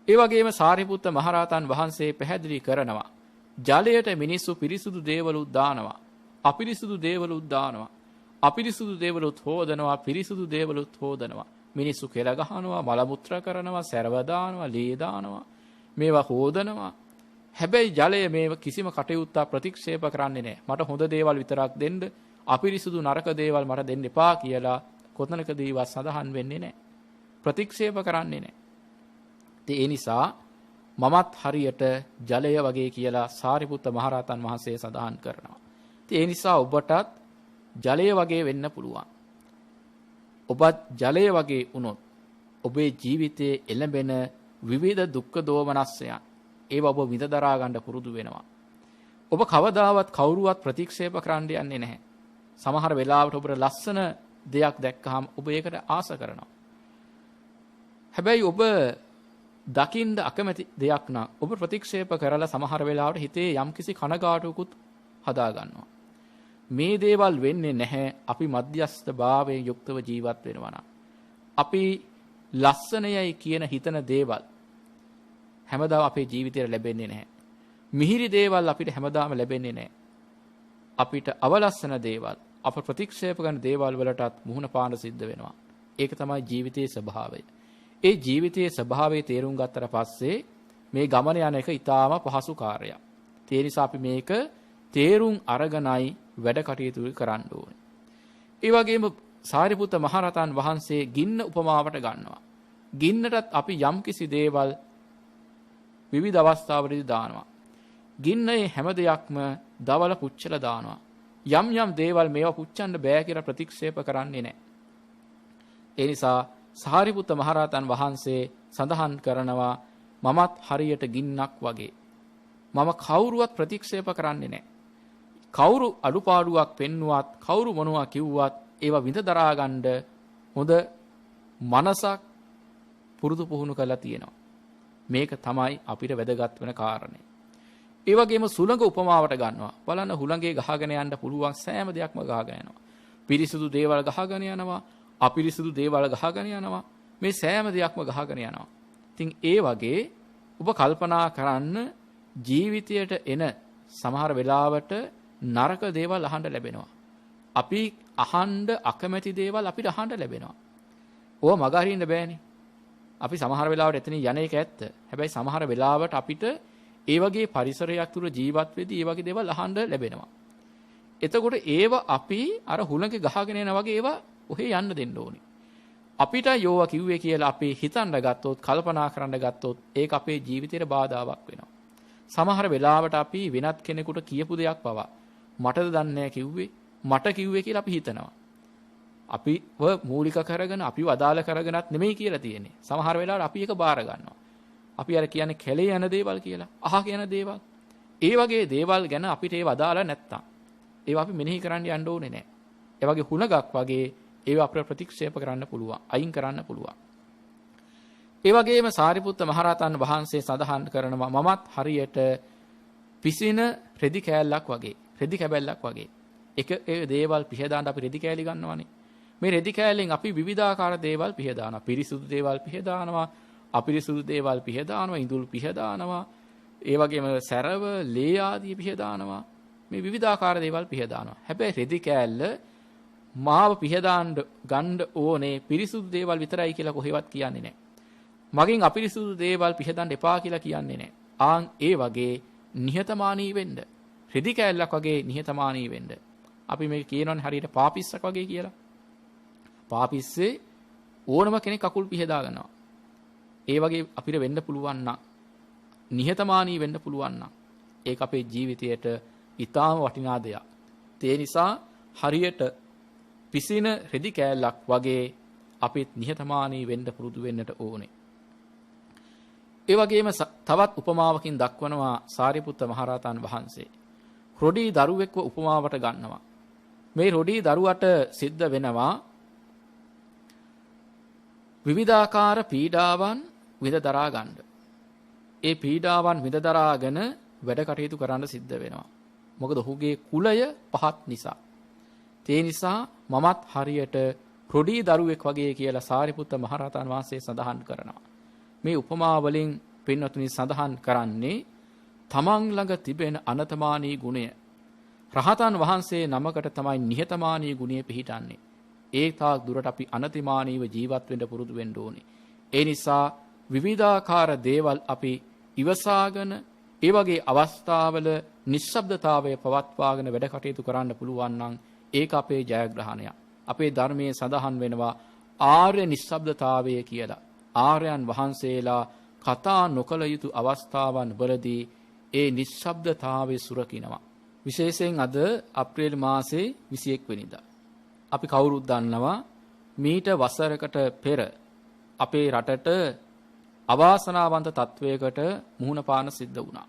ඒ වගේම සාරිපුත්ත මහරහතන් වහන්සේ පැහැදිලි කරනවා ජලයට මිනිස්සු පිරිසුදු දේවලුත් දානවා, අපිරිසුදු දේවලුත් දානවා. අපිරිසුදු දේවලුත් හොදනවා, පිරිසුදු දේවලුත් හොදනවා. මිනිස්සු කෙල ගහනවා, මල මුත්‍ර කරනවා, සැරව දානවා, ලේ දානවා. මේවා හොදනවා. හැබැයි ජලය මේව කිසිම කටයුත්තක් ප්‍රතික්ෂේප කරන්නේ නැහැ. මට හොඳ දේවල් විතරක් දෙන්න, අපිරිසුදු නරක දේවල් මට දෙන්න එපා කියලා කොතනකදීවත් සඳහන් වෙන්නේ නැහැ. ප්‍රතික්ෂේප කරන්නේ නැහැ. ඒ නිසා මමත් හරියට ජලය වගේ කියලා සාරිපුත්ත මහරහතන් වහන්සේ සඳහන් කරනවා. ඒ නිසා ඔබටත් ජලය වගේ වෙන්න පුළුවන්. ඔබත් ජලය වගේ වුණොත් ඔබේ ජීවිතයේ එළඹෙන විවිධ දුක්ඛ දෝමනස්සයන් ඒව ඔබ විඳ දරා ගන්න පුරුදු වෙනවා. ඔබ කවදාවත් කවුරුවත් ප්‍රතික්ෂේප කරන්න යන්නේ නැහැ. සමහර වෙලාවට ඔබට ලස්සන දෙයක් දැක්කහම ඔබ ඒකට ආස කරනවා. හැබැයි ඔබ දකින්න අකමැති දෙයක් නම් ඔබ ප්‍රතික්ෂේප කරලා සමහර වෙලාවට හිතේ යම්කිසි කනගාටුවකුත් හදා ගන්නවා. මේ දේවල් වෙන්නේ නැහැ අපි මධ්‍යස්ථ භාවයෙන් යුක්තව ජීවත් වෙනවා නම්. අපි ලස්සනයයි කියන හිතන දේවල් හැමදාම අපේ ජීවිතේට ලැබෙන්නේ නැහැ. මිහිරි දේවල් අපිට හැමදාම ලැබෙන්නේ නැහැ. අපිට අවලස්සන දේවල්, අප ප්‍රතික්ෂේප කරන දේවල් වලටත් මුහුණ පාන සිද්ධ වෙනවා. ඒක තමයි ජීවිතයේ ස්වභාවය. ඒ ජීවිතයේ ස්වභාවය තේරුම් ගත්තට පස්සේ මේ ගමන යන එක ඊටාම පහසු කාර්යයක්. ඒ නිසා අපි මේක තේරුම් අරගෙනයි වැඩ කටයුතු කරන්න ඕනේ. ඒ වගේම සාරිපුත්ත මහරහතන් වහන්සේ ගින්න උපමාවට ගන්නවා. ගින්නටත් අපි යම්කිසි දේවල් විවිධ අවස්ථාවලදී දානවා. ගින්නේ හැම දෙයක්ම දවල පුච්චලා දානවා. යම් යම් දේවල් මේවා පුච්චන්න බෑ කියලා ප්‍රතික්ෂේප කරන්නේ නැහැ. ඒ නිසා සාරිපුත්ත මහරහතන් වහන්සේ සඳහන් කරනවා මමත් හරියට ගින්නක් වගේ. මම කවුරුවත් ප්‍රතික්ෂේප කරන්නේ නැහැ. කවුරු අඩුපාඩුවක් පෙන්නුවත් කවුරු මොනවා කිව්වත් ඒවා විඳ දරා ගන්න හොඳ මනසක් පුරුදු පුහුණු කරලා තියෙනවා. මේක තමයි අපිට වැදගත් වෙන කාරණේ. ඒ වගේම සුළඟ උපමාවට ගන්නවා. බලන්න හුළඟේ ගහගෙන යන්න පුළුවන් සෑම දෙයක්ම ගහගෙන යනවා. පිරිසිදු දේවල් ගහගෙන යනවා, අපිරිසිදු දේවල් ගහගෙන යනවා. මේ සෑම දෙයක්ම ගහගෙන යනවා. ඉතින් ඒ වගේ ඔබ කල්පනා කරන්න ජීවිතයට එන සමහර වෙලාවට නරක දේවල් අහන්න ලැබෙනවා. අපි අහන්න අකමැති දේවල් අපිට අහන්න ලැබෙනවා. ඕව මග හරින්න බෑනේ. අපි සමහර වෙලාවට එතනින් යන එක ඇත්ත. හැබැයි සමහර වෙලාවට අපිට ඒ වගේ පරිසරයක් තුල ජීවත් වෙද්දී ඒ වගේ දේවල් අහන්න ලැබෙනවා. එතකොට ඒව අපි අර හුළඟේ ගහගෙන යන වගේ ඒවා ඔහේ යන්න දෙන්න ඕනේ. අපිට යෝවා කිව්වේ කියලා අපි හිතන්න ගත්තොත්, කල්පනා කරන්න ගත්තොත් ඒක අපේ ජීවිතේට බාධාවක් වෙනවා. සමහර වෙලාවට අපි වෙනත් කෙනෙකුට කියපු දෙයක් පවා මටද දන්නේ නැහැ කිව්වේ, මට කිව්වේ කියලා අපි හිතනවා. අපිව මූලික කරගෙන අපිව අදාළ කරගෙනත් නෙමෙයි කියලා තියෙන්නේ. සමහර වෙලාවට අපි ඒක බාර ගන්නවා. අපි අර කියන්නේ කැලේ යන දේවල් කියලා, අහ කියන දේවල්. ඒ වගේ දේවල් ගැන අපිට ඒව අදාළ නැත්තම් ඒවා අපි මෙනෙහි කරන්න යන්න ඕනේ නැහැ. ඒ වගේ හුලඟක් වගේ ඒවා අපිට ප්‍රතික්ෂේප කරන්න පුළුවන්, අයින් කරන්න පුළුවන්. ඒ වගේම සාරිපුත්ත මහරහතන් වහන්සේ සඳහන් කරනවා මමත් හරියට පිසින රෙදි කෑල්ලක් වගේ, රෙදි කැබැල්ලක් වගේ. ඒ දේවල් පිහදාන්න අපි රෙදි කෑලි ගන්නවානේ. මේ රෙදි කෑල්ලෙන් අපි විවිධාකාර දේවල් පිහදානවා. පිරිසුදු දේවල් පිහදානවා, අපිරිසුදු දේවල් පිහදානවා, ඉඳුල් පිහදානවා, ඒ වගේම සැරව, ලේ ආදී පිහදානවා. මේ විවිධාකාර දේවල් පිහදානවා. හැබැයි රෙදි කෑල්ල මාව පිහදාන්න ගන්න ඕනේ පිරිසුදු දේවල් විතරයි කියලා කොහෙවත් කියන්නේ නැහැ. මගෙන් අපිරිසුදු දේවල් පිහදන්න එපා කියලා කියන්නේ නැහැ. ආන් ඒ වගේ නිහතමානී වෙන්න. රෙදි කෑල්ලක් වගේ නිහතමානී වෙන්න. අපි මේක කියනවනේ හරියට පාපිස්සක් වගේ කියලා. පාපිස්සේ ඕනම කෙනෙක් කකුල් පිහදා ගන්නවා. ඒ වගේ අපිට වෙන්න පුළුවන් නම්, නිහතමානී වෙන්න පුළුවන් නම් ඒක අපේ ජීවිතයට ඊටාම වටිනා දෙයක්. ඒ නිසා හරියට පිසින රෙදි කෑල්ලක් වගේ අපිත් නිහතමානී වෙන්න පුරුදු වෙන්නට ඕනේ. ඒ වගේම තවත් උපමාවකින් දක්වනවා සාරිපුත්ත මහරහතන් වහන්සේ. රොඩි දරුවෙක්ව උපමාවට ගන්නවා. මේ රොඩි දරුවට සිද්ධ වෙනවා විවිධාකාර පීඩාවන් විඳ දරා ගන්න. ඒ පීඩාවන් විඳ දරාගෙන වැඩ කටයුතු කරන්න සිද්ධ වෙනවා. මොකද ඔහුගේ කුලය පහත් නිසා. ඒ නිසා මමත් හරියට රොඩි දරුවෙක් වගේ කියලා සාරිපුත්ත මහරහතන් වහන්සේ සඳහන් කරනවා. මේ උපමා වලින් පින්වතුනි සඳහන් කරන්නේ තමන් ළඟ තිබෙන අනතමානී ගුණය. රහතන් වහන්සේ නමකට තමයි නිහතමානී ගුණය පිහිටන්නේ. ඒ තාක් දුරට අපි අනතිමානීව ජීවත් වෙන්න පුරුදු වෙන්න ඕනේ. ඒ නිසා විවිධාකාර දේවල් අපි ඉවසාගෙන ඒ වගේ අවස්ථාවල නිශ්ශබ්දතාවය පවත්වාගෙන වැඩ කටයුතු කරන්න පුළුවන් නම් ඒක අපේ ජයග්‍රහණයක්. අපේ ධර්මයේ සඳහන් වෙනවා ආර්ය නිශ්ශබ්දතාවය කියලා. ආර්යයන් වහන්සේලා කතා නොකළ යුතු අවස්ථාවන් වලදී ඒ නිශ්ශබ්දතාවය සුරකිනවා. විශේෂයෙන් අද අප්‍රේල් මාසේ 21 වෙනිදා. අපි කවුරුත් දන්නවා මීට වසරකට පෙර අපේ රටට අවාසනාවන්ත තත්වයකට මුහුණ පාන සිද්ධ වුණා.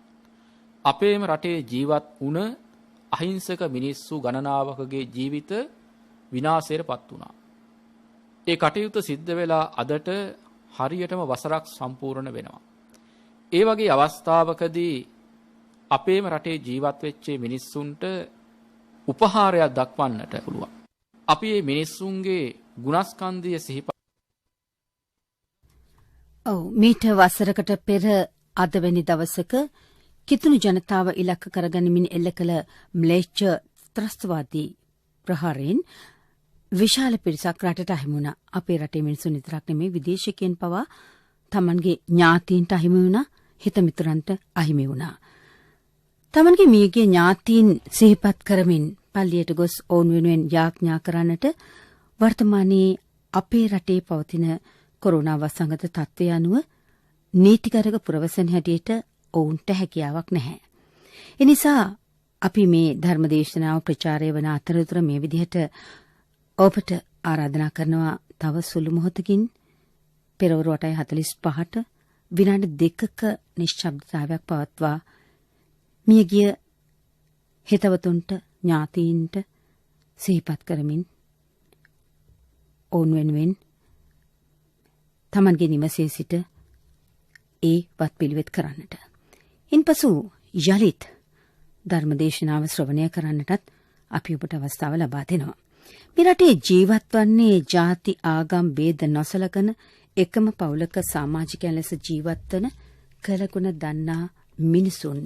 අපේම රටේ ජීවත් වුණ අහිංසක මිනිස්සු ගණනාවකගේ ජීවිත විනාශයටපත් වුණා. ඒ කටයුතු සිද්ධ වෙලා අදට හරියටම වසරක් සම්පූර්ණ වෙනවා. ඒ වගේ අවස්ථාවකදී අපේම රටේ ජීවත් වෙච්ච මිනිස්සුන්ට උපහාරයක් දක්වන්නට පුළුවන්. අපි මේ මිනිස්සුන්ගේ ගුණස්කන්ධය සිහිපත් මීට වසරකට පෙර අදවැනි දවසක කිතුණු ජනතාව ඉලක්ක කරගනිමින් එල්ල කළ ම්ලේච්ඡ ත්‍රස්තවාදී ප්‍රහාරයෙන් විශාල පිරිසක් රටට අහිමි වුණා. අපේ රටේ මිනිසුන් විතරක් නෙමෙයි විදේශිකයන් පවා තමන්ගේ ඥාතීන්ට අහිමි වුණා, හිතමිතුරන්ට අහිමි වුණා. තමන්ගේ මියගිය ඥාතීන් සිහිපත් කරමින් පල්ලියට ගොස් ඔවුන් වෙනුවෙන් යාඥා කරන්නට වර්තමානයේ අපේ රටේ පවතින කොරෝනා වසංගත තත්ත්වය අනුව නීතිගරක පුරවැසියන් හැටියට ඔවුන්ට හැකියාවක් නැහැ. එනිසා අපි මේ ධර්මදේශනාව ප්‍රචාරය වන අතරතුර මේ විදිහට ඔබට ආරාධනා කරනවා තව සුළු මොහොතකින් පෙරවරු 8:45ට විනාඩි 2ක නිශ්ශබ්දතාවයක් පවත්වා මියගිය හිතවතුන්ට ඥාතීන්ට සිහිපත් කරමින් ඔවුන් වෙනුවෙන් තමන්ගේ නිවසේ සිට ඒ වත්පිළිවෙත් කරන්නට. ඉන්පසු යලිත් ධර්මදේශනාව ශ්‍රවණය කරන්නටත් අපි ඔබට අවස්ථාව ලබා දෙනවා. මේ රටේ ජීවත් වන්නේ ಜಾති ආගම් ભેද නොසලකන එකම පවුලක සමාජිකයන් ලෙස ජීවත් වන කලගුණ දන්නා මිනිසුන්,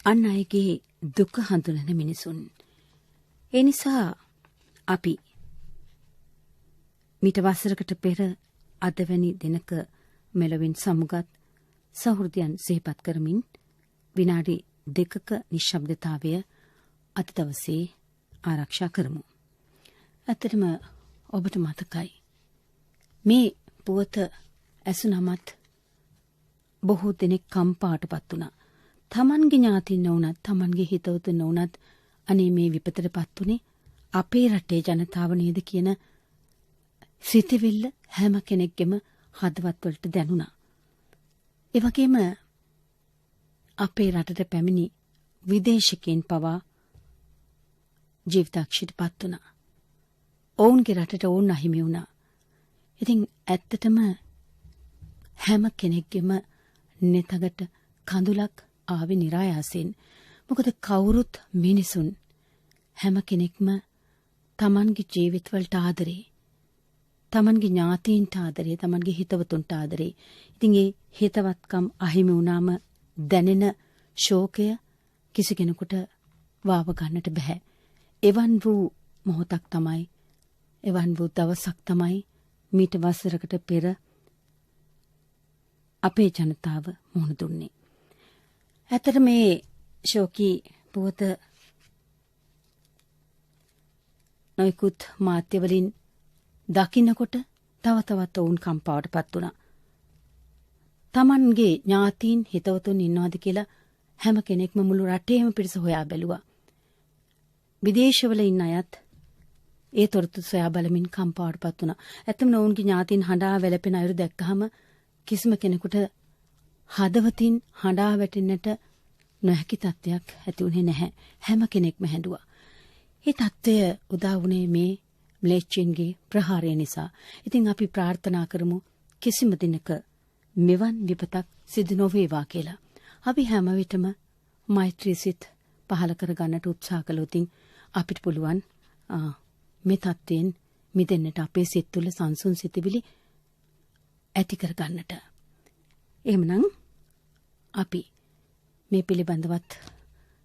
අන් අයගේ දුක හඳුනන මිනිසුන්. ඒ නිසා අපි මීට වසරකට පෙර අදවැනි දිනක මෙලොවින් සමුගත් සහෘදයන් සිහිපත් කරමින් විනාඩි 2ක නිශ්ශබ්දතාවය අද දවසේ ආරක්ෂා කරමු. ඇත්තටම ඔබට මතකයි මේ පුවත ඇසුනමත් බොහෝ දෙනෙක් කම්පාටපත් වුණා. තමන්ගේ ඥාතින් නොවුනත්, තමන්ගේ හිතවතුන් නොවුනත් අනේ මේ විපතටපත් උනේ අපේ රටේ ජනතාව නේද කියන සිතවිල්ල හැම කෙනෙක්ගේම හදවත් වලට දැනුණා. ඒ වගේම අපේ රටට පැමිණි විදේශිකයන් පවා ජීවිතාක්ෂිතපත් වුණා. ඔවුන්ගේ රටට ඔවුන් අහිමි වුණා. ඉතින් ඇත්තටම හැම කෙනෙක්ගේම නෙතකට කඳුලක් ආවේ નિરાයාසයෙන්. මොකද කවුරුත් මිනිසුන් හැම කෙනෙක්ම තමන්ගේ ජීවිතවලට ආදරේ, තමන්ගේ ඥාතීන්ට ආදරේ, තමන්ගේ හිතවතුන්ට ආදරේ. ඉතින් ඒ හිතවත්කම් අහිමි වුණාම දැනෙන ශෝකය කිසි කෙනෙකුට වාව ගන්නට බෑ. එවන් වූ මොහොතක් තමයි, එවන් වූ දවසක් තමයි මීට වසරකට පෙර අපේ ජනතාව මුහුණ දුන්නේ. ඇත්තට මේ ශෝකී පුවත නොයෙකුත් මාධ්‍යවලින් දකින්නකොට තව තවත් ඔවුන් කම්පාවටපත් වුණා. තමන්ගේ ඥාතීන් හිතවතුන් ඉන්නවද කියලා හැම කෙනෙක්ම මුළු රටේම පිරිස හොයා බැලුවා. විදේශවල ඉන්න අයත් ඒ තොරතුරු සොයා බලමින් කම්පාවටපත් වුණා. ඇත්තම ඔවුන්ගේ ඥාතීන් හඬා වැළපෙන අයුරු දැක්කහම කිසිම කෙනෙකුට හදවතින් හඬා වැටෙන්නට නොහැකි තත්ත්වයක් ඇති වුණේ නැහැ. හැම කෙනෙක්ම හැඬුවා. ඒ තත්ත්වය උදා වුණේ මේ ම්ලේච්ඡයින්ගේ ප්‍රහාරය නිසා. ඉතින් අපි ප්‍රාර්ථනා කරමු කිසිම දිනක මෙවන් විපතක් සිදු නොවේවා කියලා. අපි හැම විටම මෛත්‍රී සිත් පහළ කර ගන්නට උත්සාහ කළොත් අපිට පුළුවන් මේ තත්ත්වයෙන් මිදෙන්නට, අපේ සිත් තුළ සංසුන් සිතවිලි ඇති කර ගන්නට. එහෙමනම් අපි මේ පිළිබඳවත්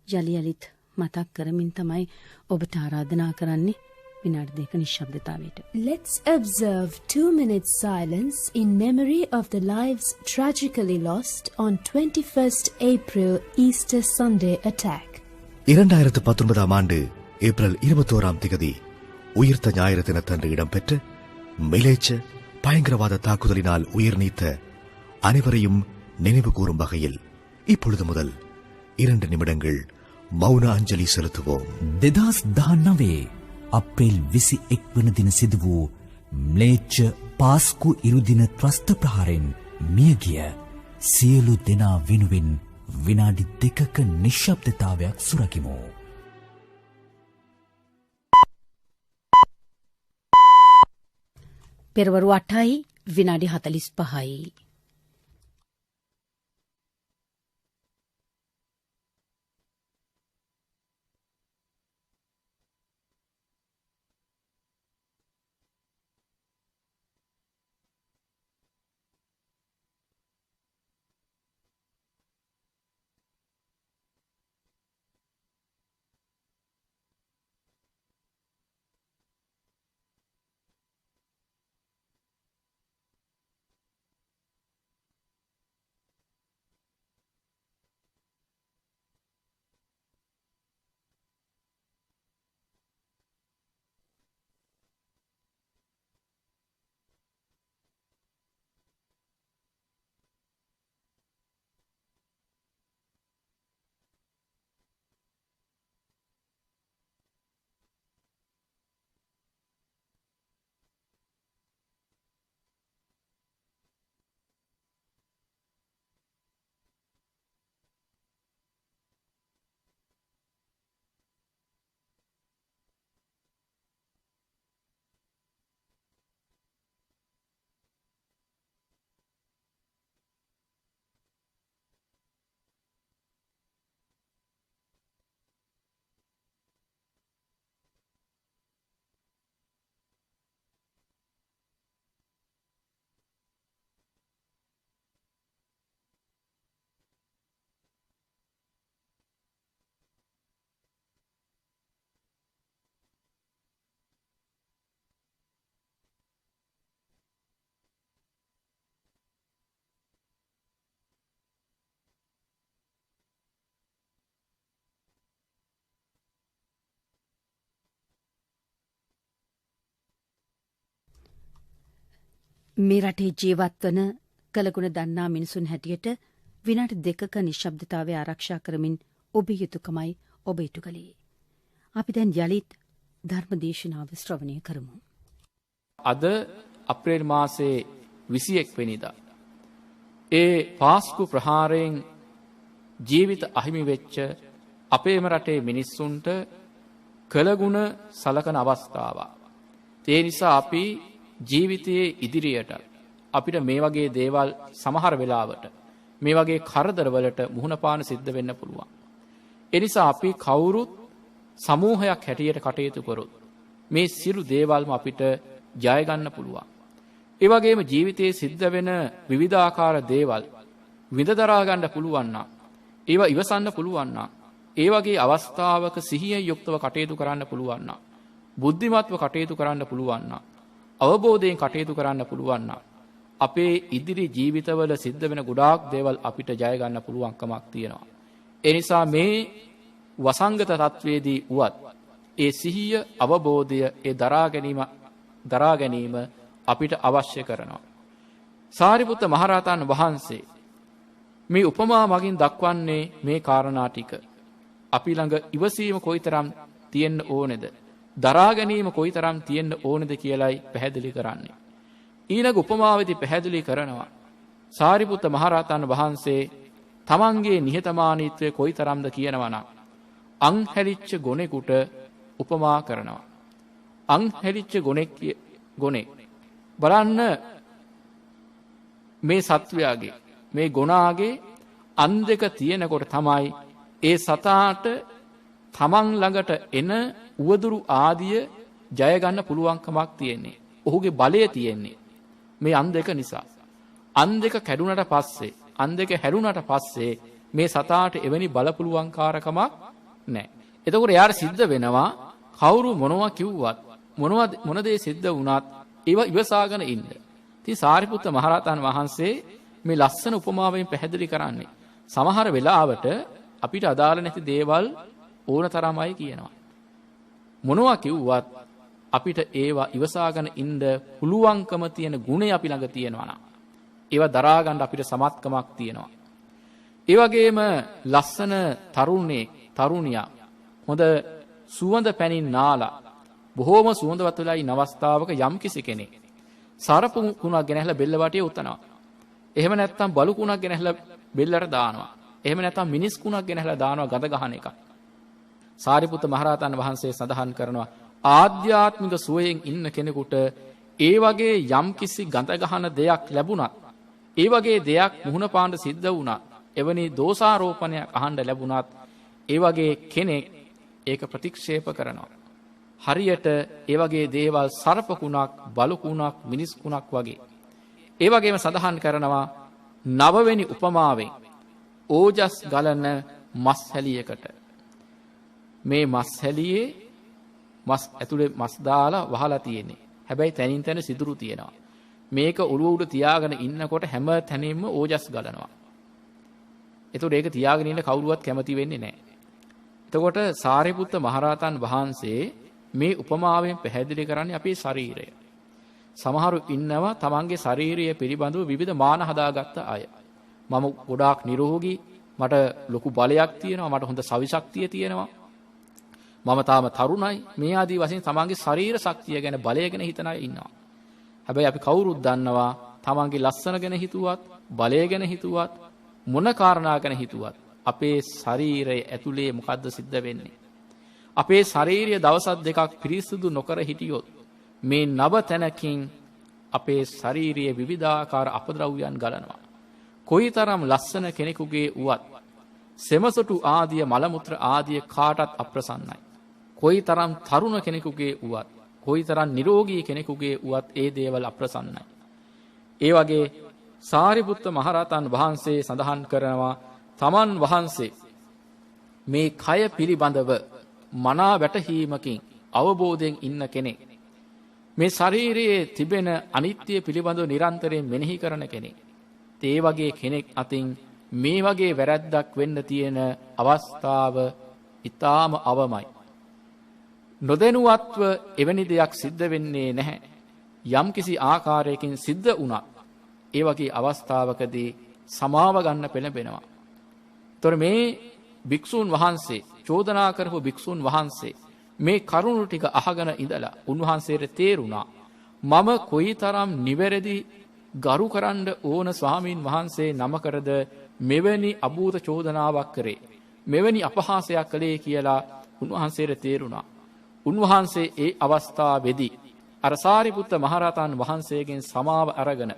යලියලිත් මතක් කරමින් තමයි ඔබට ආරාධනා කරන්නේ විනාඩි 2ක නිශ්ශබ්දතාවයට. Let's observe 2 minutes silence in memory of the lives tragically lost on 21st April Easter Sunday attack. 2019 ஆண்டு ஏப்ரல் 21ஆம் தேதி உயிர்த்த ஞாயிறு தினத்தன்று இடம்பெற்ற மிலேச்ச பயங்கரவாத தாக்குதலினால் உயிர் நீத்த அனைவரையும் நினைவு கூறும் வகையில் இப்பொழுது முதல் 2 நிமிடங்கள் මෞන අංජලි සෙලතුවෝම්. 2019 අප්‍රේල් 21 වන දින සිදු වූ ම්ලේච්ඡ පාස්කු ඉරුදින ත්‍රස්ත ප්‍රහාරයෙන් මියගිය සියලු දෙනා වෙනුවෙන් විනාඩි 2ක නිශ්ශබ්දතාවයක් සුරකිමු. පෙරවරු 8යි විනාඩි 45යි. මේ රටේ ජීවත් වන කලගුණ දන්නා මිනිසුන් හැටියට විනාඩි 2ක නිශ්ශබ්දතාවය ආරක්ෂා කරමින් ඔබේ යුතුයකමයි ඔබ ඉටු කළේ. අපි දැන් යලිත් ධර්මදේශනාව ශ්‍රවණය කරමු. අද අප්‍රේල් මාසයේ 21 වෙනිදා ඒ පාස්කු ප්‍රහාරයෙන් ජීවිත අහිමි වෙච්ච අපේම රටේ මිනිස්සුන්ට කලගුණ සලකන අවස්ථාවක්. ඒ නිසා අපි ජීවිතයේ ඉදිරියට අපිට මේ වගේ දේවල් සමහර වෙලාවට මේ වගේ කරදරවලට මුහුණ පාන සිද්ධ වෙන්න පුළුවන්. ඒ නිසා අපි කවුරුත් සමූහයක් හැටියට කටයුතු කරොත් මේ සියලු දේවල්ම අපිට ජය ගන්න පුළුවන්. ඒ වගේම ජීවිතයේ සිද්ධ වෙන විවිධාකාර දේවල් විඳ දරා ගන්න පුළුවන් නම් ඒවා ඉවසන්න පුළුවන් නම් ඒ වගේ අවස්ථාවක සිහියෙන් යුක්තව කටයුතු කරන්න පුළුවන් නම් බුද්ධිමත්ව කටයුතු කරන්න පුළුවන් නම් අවබෝධයෙන් කටයුතු කරන්න පුළුවන් නම් අපේ ඉදිරි ජීවිතවල සිද්ධ වෙන ගොඩාක් දේවල් අපිට ජය ගන්න පුළුවන්කමක් තියෙනවා. ඒ නිසා මේ වසංගත තත්වයේදී උවත් ඒ සිහිය අවබෝධය ඒ දරා ගැනීම අපිට අවශ්‍ය කරනවා. සාරිපුත්ත මහරහතන් වහන්සේ මේ උපමා මගින් දක්වන්නේ මේ කාරණා ටික. අපි ළඟ ඉවසීම කොයිතරම් තියෙන්න ඕනේද? දරා ගැනීම කොයිතරම් තියෙන්න ඕනේද කියලයි පැහැදිලි කරන්නේ. ඊළඟ උපමාවේදී පැහැදිලි කරනවා සාරිපුත්ත මහරහතන් වහන්සේ තමන්ගේ නිහතමානීත්වය කොයිතරම්ද කියනවා නම් අං හැලිච්ච ගොනෙකුට උපමා කරනවා. අං හැලිච්ච ගොනෙක් බලන්න මේ සත්වයාගේ මේ ගොනාගේ අන් දෙක තියෙනකොට තමයි ඒ සතාට තමන් ළඟට එන උවදුරු ආදිය ජය ගන්න පුළුවන්කමක් තියෙන්නේ. ඔහුගේ බලය තියෙන්නේ මේ අන් දෙක නිසා. අන් දෙක කැඩුනට පස්සේ අන් දෙක හැරුණට පස්සේ මේ සතාට එවැනි බලපුළුවන්කාරකමක් නැහැ. එතකොට එයාට සිද්ධ වෙනවා කවුරු මොනවා කිව්වත් මොන දේ සිද්ධ වුණත් ඒවා ඉවසාගෙන ඉන්න. ඉතින් සාරිපුත්ත මහරහතන් වහන්සේ මේ ලස්සන උපමාවෙන් පැහැදිලි කරන්නේ සමහර වෙලාවට අපිට අදාළ නැති දේවල් ඕන තරමයි කියනවා. මොනවා කිව්වත් අපිට ඒවා ඉවසාගෙන ඉන්න පුළුවන්කම තියෙන ගුණය අපි ළඟ තියෙනවා නම් ඒවා දරා ගන්න අපිට සමත්කමක් තියෙනවා. ඒ වගේම ලස්සන තරුණියා හොඳ සුවඳ පැනින් නාලා බොහෝම සුවඳවත් වෙලා ඉන්න අවස්ථාවක යම් කිසි කෙනෙක් සරපු කුණක් ගෙනහැලා බෙල්ල වටේ උතනවා. එහෙම නැත්නම් බලු කුණක් ගෙනහැලා බෙල්ලට දානවා. එහෙම නැත්නම් මිනිස් කුණක් ගෙනහැලා දානවා ගඳ ගහන එක. සාරිපුත්ත මහරහතන් වහන්සේ සඳහන් කරනවා ආධ්‍යාත්මික සුවයෙන් ඉන්න කෙනෙකුට ඒ වගේ යම්කිසි ගඳ ගහන දෙයක් ලැබුණත්, ඒ වගේ දෙයක් මුහුණ පාන්න සිද්ධ වුණා, එවැනි දෝෂාරෝපණයක් අහන්න ලැබුණත්, ඒ වගේ කෙනෙක් ඒක ප්‍රතික්ෂේප කරනවා. හරියට ඒ වගේ දේවල් සර්පකුණක්, බලකුණක්, මිනිස් කුණක් වගේ. ඒ වගේම සඳහන් කරනවා නවවෙනි උපමාවෙන් ඕජස් ගලන මස් හැලියකට. මේ මස් හැලියේ මස් ඇතුලේ මස් දාලා වහලා තියෙන්නේ. හැබැයි තැනින් තැන සිදුරු තියෙනවා. මේක ඔළුව උඩ තියාගෙන ඉන්නකොට හැම තැනින්ම ඕජස් ගලනවා. එතකොට ඒක තියාගෙන ඉන්න කවුරුවත් කැමති වෙන්නේ නැහැ. එතකොට සාරිපුත්ත මහරහතන් වහන්සේ මේ උපමාවෙන් පැහැදිලි කරන්නේ අපේ ශරීරය. සමහරු ඉන්නවා තමන්ගේ ශාරීරිය පිළිබඳව විවිධ මාන හදාගත්ත අය. මම ගොඩාක් නිරෝගී, මට ලොකු බලයක් තියෙනවා, මට හොඳ සවි ශක්තිය තියෙනවා, මම තාම තරුණයි, මේ ආදී වශයෙන් තමන්ගේ ශරීර ශක්තිය ගැන, බලය ගැන හිතන අය ඉන්නවා. හැබැයි අපි කවුරුත් දන්නවා තමන්ගේ ලස්සන ගැන හිතුවත්, බලය ගැන හිතුවත්, මොන කාරණා ගැන හිතුවත් අපේ ශරීරය ඇතුලේ මොකද්ද සිද්ධ වෙන්නේ? අපේ ශාරීරිය දවසක් දෙකක් පිරිසිදු නොකර හිටියොත් මේ නව තැනකින් අපේ ශාරීරියේ විවිධාකාර අපද්‍රව්‍යයන් ගලනවා. කොයිතරම් ලස්සන කෙනෙකුගේ වුවත් සෙමසොටු ආදිය, මල මුත්‍ර ආදිය කාටත් අප්‍රසන්නයි. කොයිතරම් තරුණ කෙනෙකුගේ වුවත්, කොයිතරම් නිරෝගී කෙනෙකුගේ වුවත් ඒ දේවල් අප්‍රසන්නයි. ඒ වගේ සාරිපුත්ත මහරහතන් වහන්සේ සඳහන් කරනවා තමන් වහන්සේ මේ කය පිළිබඳව මනා වැටහීමකින් අවබෝධයෙන් ඉන්න කෙනෙක්. මේ ශරීරයේ තිබෙන අනිත්‍ය පිළිබඳව නිරන්තරයෙන් මෙනෙහි කරන කෙනෙක්. ඒ වගේ කෙනෙක් අතින් මේ වගේ වැරැද්දක් වෙන්න තියෙන අවස්ථාව ඊටාම අවමයි. නොදැනුවත්ව එවැනි දෙයක් සිද්ධ වෙන්නේ නැහැ. යම්කිසි ආකාරයකින් සිද්ධ වුණත් ඒ වගේ අවස්ථාවකදී සමාව ගන්න පෙළඹෙනවා. ඒතර මේ භික්ෂූන් වහන්සේ, චෝදනා කරපු භික්ෂූන් වහන්සේ මේ කරුණු ටික අහගෙන ඉඳලා උන්වහන්සේට තේරුණා මම කොයිතරම් නිවැරදි ගරු කරන්න ඕන ස්වාමීන් වහන්සේ නමකරද මෙවැනි අභූත චෝදනාවක් කරේ, මෙවැනි අපහාසයක් කළේ කියලා උන්වහන්සේට තේරුණා. උන්වහන්සේ ඒ අවස්ථාවේදී අර සාරිපුත්ත මහරහතන් වහන්සේගෙන් සමාව අරගෙන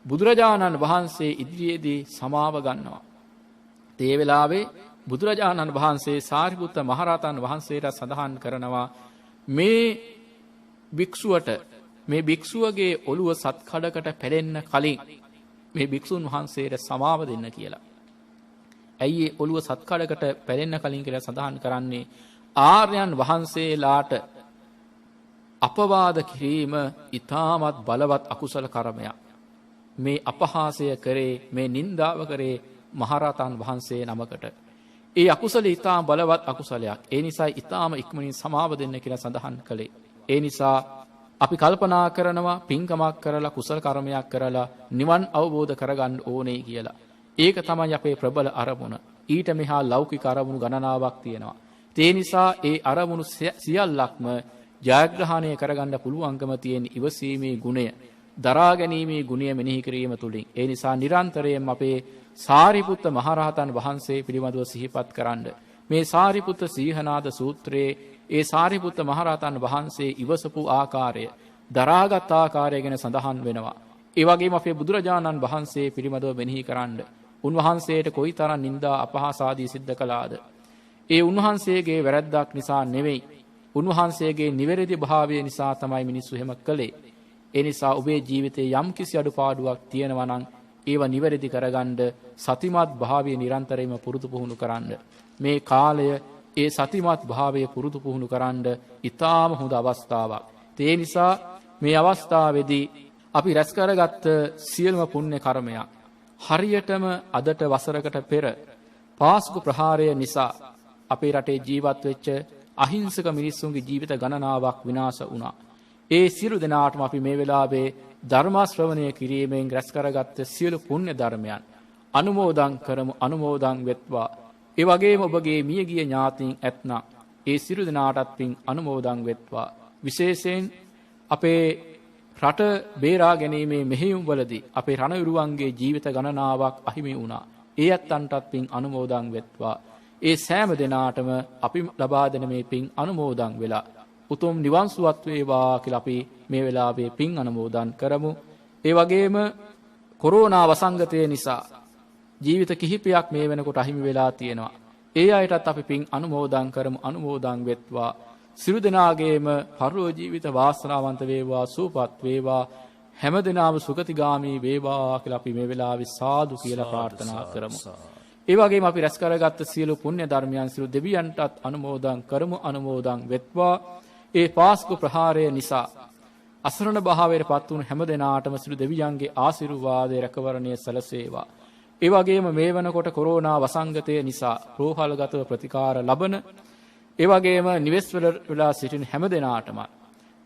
බුදුරජාණන් වහන්සේ ඉදිරියේදී සමාව ගන්නවා. ඒ වෙලාවේ බුදුරජාණන් වහන්සේ සාරිපුත්ත මහරහතන් වහන්සේට සඳහන් කරනවා මේ භික්ෂුවට, මේ භික්ෂුවගේ ඔළුව සත්කඩකට පැලෙන්න කලින් මේ භික්ෂුන් වහන්සේට සමාව දෙන්න කියලා. ඇයි ඒ ඔළුව සත්කඩකට පැලෙන්න කලින් කියලා සඳහන් කරන්නේ? ආර්යයන් වහන්සේලාට අපවාද කිරීම ඊටමත් බලවත් අකුසල කර්මයක්. මේ අපහාසය කරේ, මේ නින්දාව කරේ මහරහතන් වහන්සේ නමකට. ඒ අකුසල ඊටාම බලවත් අකුසලයක්. ඒ නිසා ඊටාම ඉක්මනින් සමාව දෙන්න කියලා සඳහන් කළේ. ඒ නිසා අපි කල්පනා කරනවා පින්කමක් කරලා, කුසල කර්මයක් කරලා නිවන් අවබෝධ කරගන්න ඕනේ කියලා. ඒක තමයි අපේ ප්‍රබල අරමුණ. ඊට මෙහා ලෞකික අරමුණු ගණනාවක් තියෙනවා. ඒ නිසා ඒ අරමුණු සියල්ලක්ම ජයග්‍රහණය කරගන්න පුළුවන්කම තියෙන ඉවසීමේ ගුණය, දරා ගැනීමේ ගුණය මෙනෙහි කිරීම තුළින්. ඒ නිසා නිරන්තරයෙන් අපේ සාරිපුත්ත මහරහතන් වහන්සේ පිළිබඳව සිහිපත් කරන්න. මේ සාරිපුත්ත සීහනාද සූත්‍රයේ ඒ සාරිපුත්ත මහරහතන් වහන්සේ ඉවසපු ආකාරය, දරාගත් ආකාරය ගැන සඳහන් වෙනවා. ඒ වගේම අපේ බුදුරජාණන් වහන්සේ පිළිබඳව මෙනෙහි කරන්න. උන්වහන්සේට කොයිතරම් නිന്ദා අපහාස ආදී සිද්ධ කළාද? ඒ උන්වහන්සේගේ වැරැද්දක් නිසා නෙවෙයි, උන්වහන්සේගේ නිවැරදි භාවය නිසා තමයි මිනිස්සු එහෙම කළේ. ඒ නිසා ඔබේ ජීවිතේ යම් කිසි අඩුපාඩුවක් තියෙනවා නම් ඒව නිවැරදි කරගන්න සතිමත් භාවය නිරන්තරයෙන්ම පුරුදු පුහුණු කරන්න. මේ කාලය ඒ සතිමත් භාවය පුරුදු පුහුණු කරන්න ඊටාම හොඳ අවස්ථාවක්. ඒ නිසා මේ අවස්ථාවේදී අපි රැස් කරගත්ත සියලුම පුණ්‍ය කර්මයක් හරියටම අදට වසරකට පෙර පාස්කු ප්‍රහාරය නිසා අපේ රටේ ජීවත් වෙච්ච අහිංසක මිනිස්සුන්ගේ ජීවිත ගණනාවක් විනාශ වුණා. ඒ සියලු දෙනාටම අපි මේ වෙලාවේ ධර්ම ශ්‍රවණය කිරීමෙන් රැස් කරගත්ත සියලු පුණ්‍ය ධර්මයන් අනුමෝදන් කරමු. අනුමෝදන් වෙත්වා. ඒ වගේම ඔබගේ මියගිය ඥාතීන් ඇත්නම් ඒ සියලු දෙනාටත් පින් අනුමෝදන් වෙත්වා. විශේෂයෙන් අපේ රට බේරා ගැනීමේ මෙහෙයුම් වලදී අපේ රණවිරුවන්ගේ ජීවිත ගණනාවක් අහිමි වුණා. ඒ ඇත්තන්ටත් පින් අනුමෝදන් වෙත්වා. ඒ සෑම දෙනාටම අපි ලබා දෙන මේ පින් අනුමෝදන් වෙලා උතුම් නිවන් සුවත් වේවා කියලා අපි මේ වෙලාවේ පින් අනුමෝදන් කරමු. ඒ වගේම කොරෝනා වසංගතය නිසා ජීවිත කිහිපයක් මේ වෙනකොට අහිමි වෙලා තියෙනවා. ඒ අයටත් අපි පින් අනුමෝදන් කරමු. අනුමෝදන් වෙත්වා. සියලු දෙනාගේම පරලෝ ජීවිත වාසනාවන්ත වේවා, සුවපත් වේවා, හැම දිනම සුගතිගාමී වේවා කියලා අපි මේ වෙලාවේ සාදු කියලා ප්‍රාර්ථනා කරමු. ඒ වගේම අපි රැස් කරගත්ත සියලු පුණ්‍ය ධර්මයන් සියලු දෙවියන්ටත් අනුමෝදන් කරමු. අනුමෝදන් වෙත්වා. ඒ පාස්කු ප්‍රහාරය නිසා අසරණ භාවයට පත් වුණු හැම දෙනාටම සියලු දෙවියන්ගේ ආශිර්වාදයේ රැකවරණය සැලසේවා. ඒ වගේම මේ වෙනකොට කොරෝනා වසංගතය නිසා රෝහල්ගතව ප්‍රතිකාර ලබන, ඒ වගේම නිවෙස් වල වෙලා සිටින හැම දෙනාටම,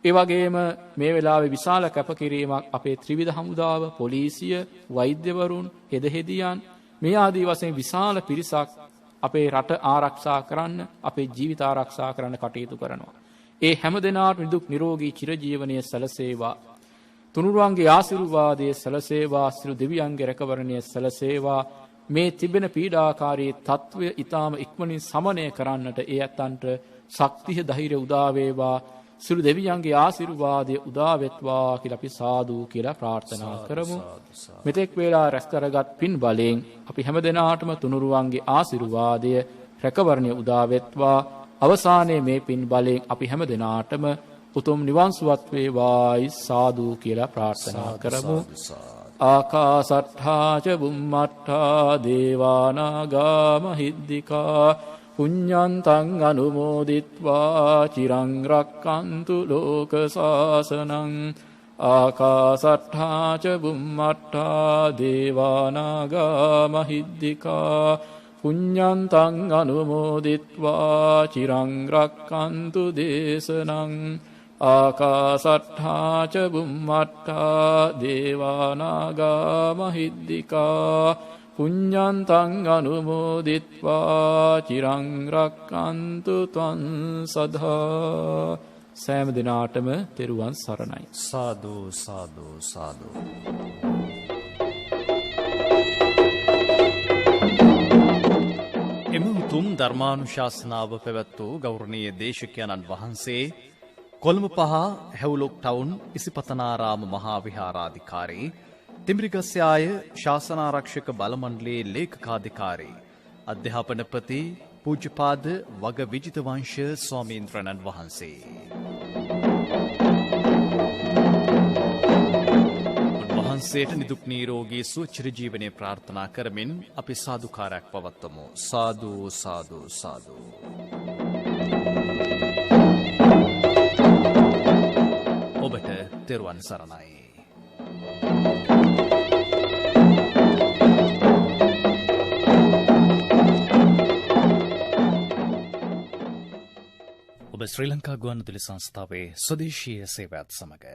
ඒ වගේම මේ වෙලාවේ විශාල කැපකිරීමක් අපේ ත්‍රිවිධ හමුදාව, පොලිසිය, වෛද්‍යවරුන්, හෙදහෙදියන් මේ ආදී වශයෙන් විශාල පිරිසක් අපේ රට ආරක්ෂා කරන්න, අපේ ජීවිත ආරක්ෂා කරන්න කටයුතු කරනවා. ඒ හැම දෙනාට නිදුක් නිරෝගී චිරජීවනයේ සැලසේවා. තුනුරුවන්ගේ ආශිර්වාදයේ සැලසේවා. සියලු දෙවියන්ගේ රැකවරණයේ සැලසේවා. මේ තිබෙන පීඩාකාරී තත්ත්වය ඊටාම ඉක්මනින් සමනය කරන්නට ඒ ඇත්තන්ට ශක්තිය ධෛර්යය උදා වේවා. සියලු දෙවියන්ගේ ආශිර්වාදයේ උදා වෙත්වා කියලා අපි සාදු කියලා ප්‍රාර්ථනා කරමු. මෙතෙක් වේලා රැස් කරගත් පින් බලයෙන් අපි හැම දිනාටම තුනුරුවන්ගේ ආශිර්වාදය රැකවරණය උදා වෙත්වා. අවසානයේ මේ පින් බලයෙන් අපි හැම දිනාටම උතුම් නිවන් සුවත් වේවායි සාදු කියලා ප්‍රාර්ථනා කරමු. ආකාසට්ඨා ච බුම්මට්ඨා දේවානාගා මහිද්దికා පුඤ්ඤන්තං අනුමෝදිත්වා චිරං රක්칸තු ලෝක සාසනං. ආකාසට්ඨා ච බුම්මට්ඨා දේවානාගා මහිද්దికා පුඤ්ඤන්තං අනුමෝදිත්වා චිරං රක්칸තු දේශනං. ආකාසට්ඨා ච බුම්මට්ඨා දේවානාගා මහිද්దికා පුඤ්ඤන්තං අනුමෝදිත්වා චිරං රක්칸තු ත්වං සදා. සෑම දිනාටම තෙරුවන් සරණයි. සාදු සාදු සාදු. එම උතුම් ධර්මානුශාසනාව පැවැත් වූ ගෞරවනීය දේශකයන්න් වහන්සේ කොළඹ 5 හැවුලොක් ටවුන් ඉසිපතනාරාම මහා විහාරාධිකාරී, තිඹිරිගස්යාය ශාසනාරක්ෂක බල මණ්ඩලයේ ලේකකාධිකාරී, අධ්‍යාපනපති පූජ්‍යපාද වග විජිතවංශ ස්වාමීන්ද්‍රණන් වහන්සේ. උන්වහන්සේට නිදුක් නිරෝගී සුව චිරජීවනයේ ප්‍රාර්ථනා කරමින් අපි සාදුකාරයක් පවත්වමු. සාදු සාදු සාදු. ඔබට තෙරුවන් සරණයි. ඔබ ශ්‍රී ලංකා ගුවන්විදුලි සංස්ථාවේ ස්වදේශීය සේවයත් සමග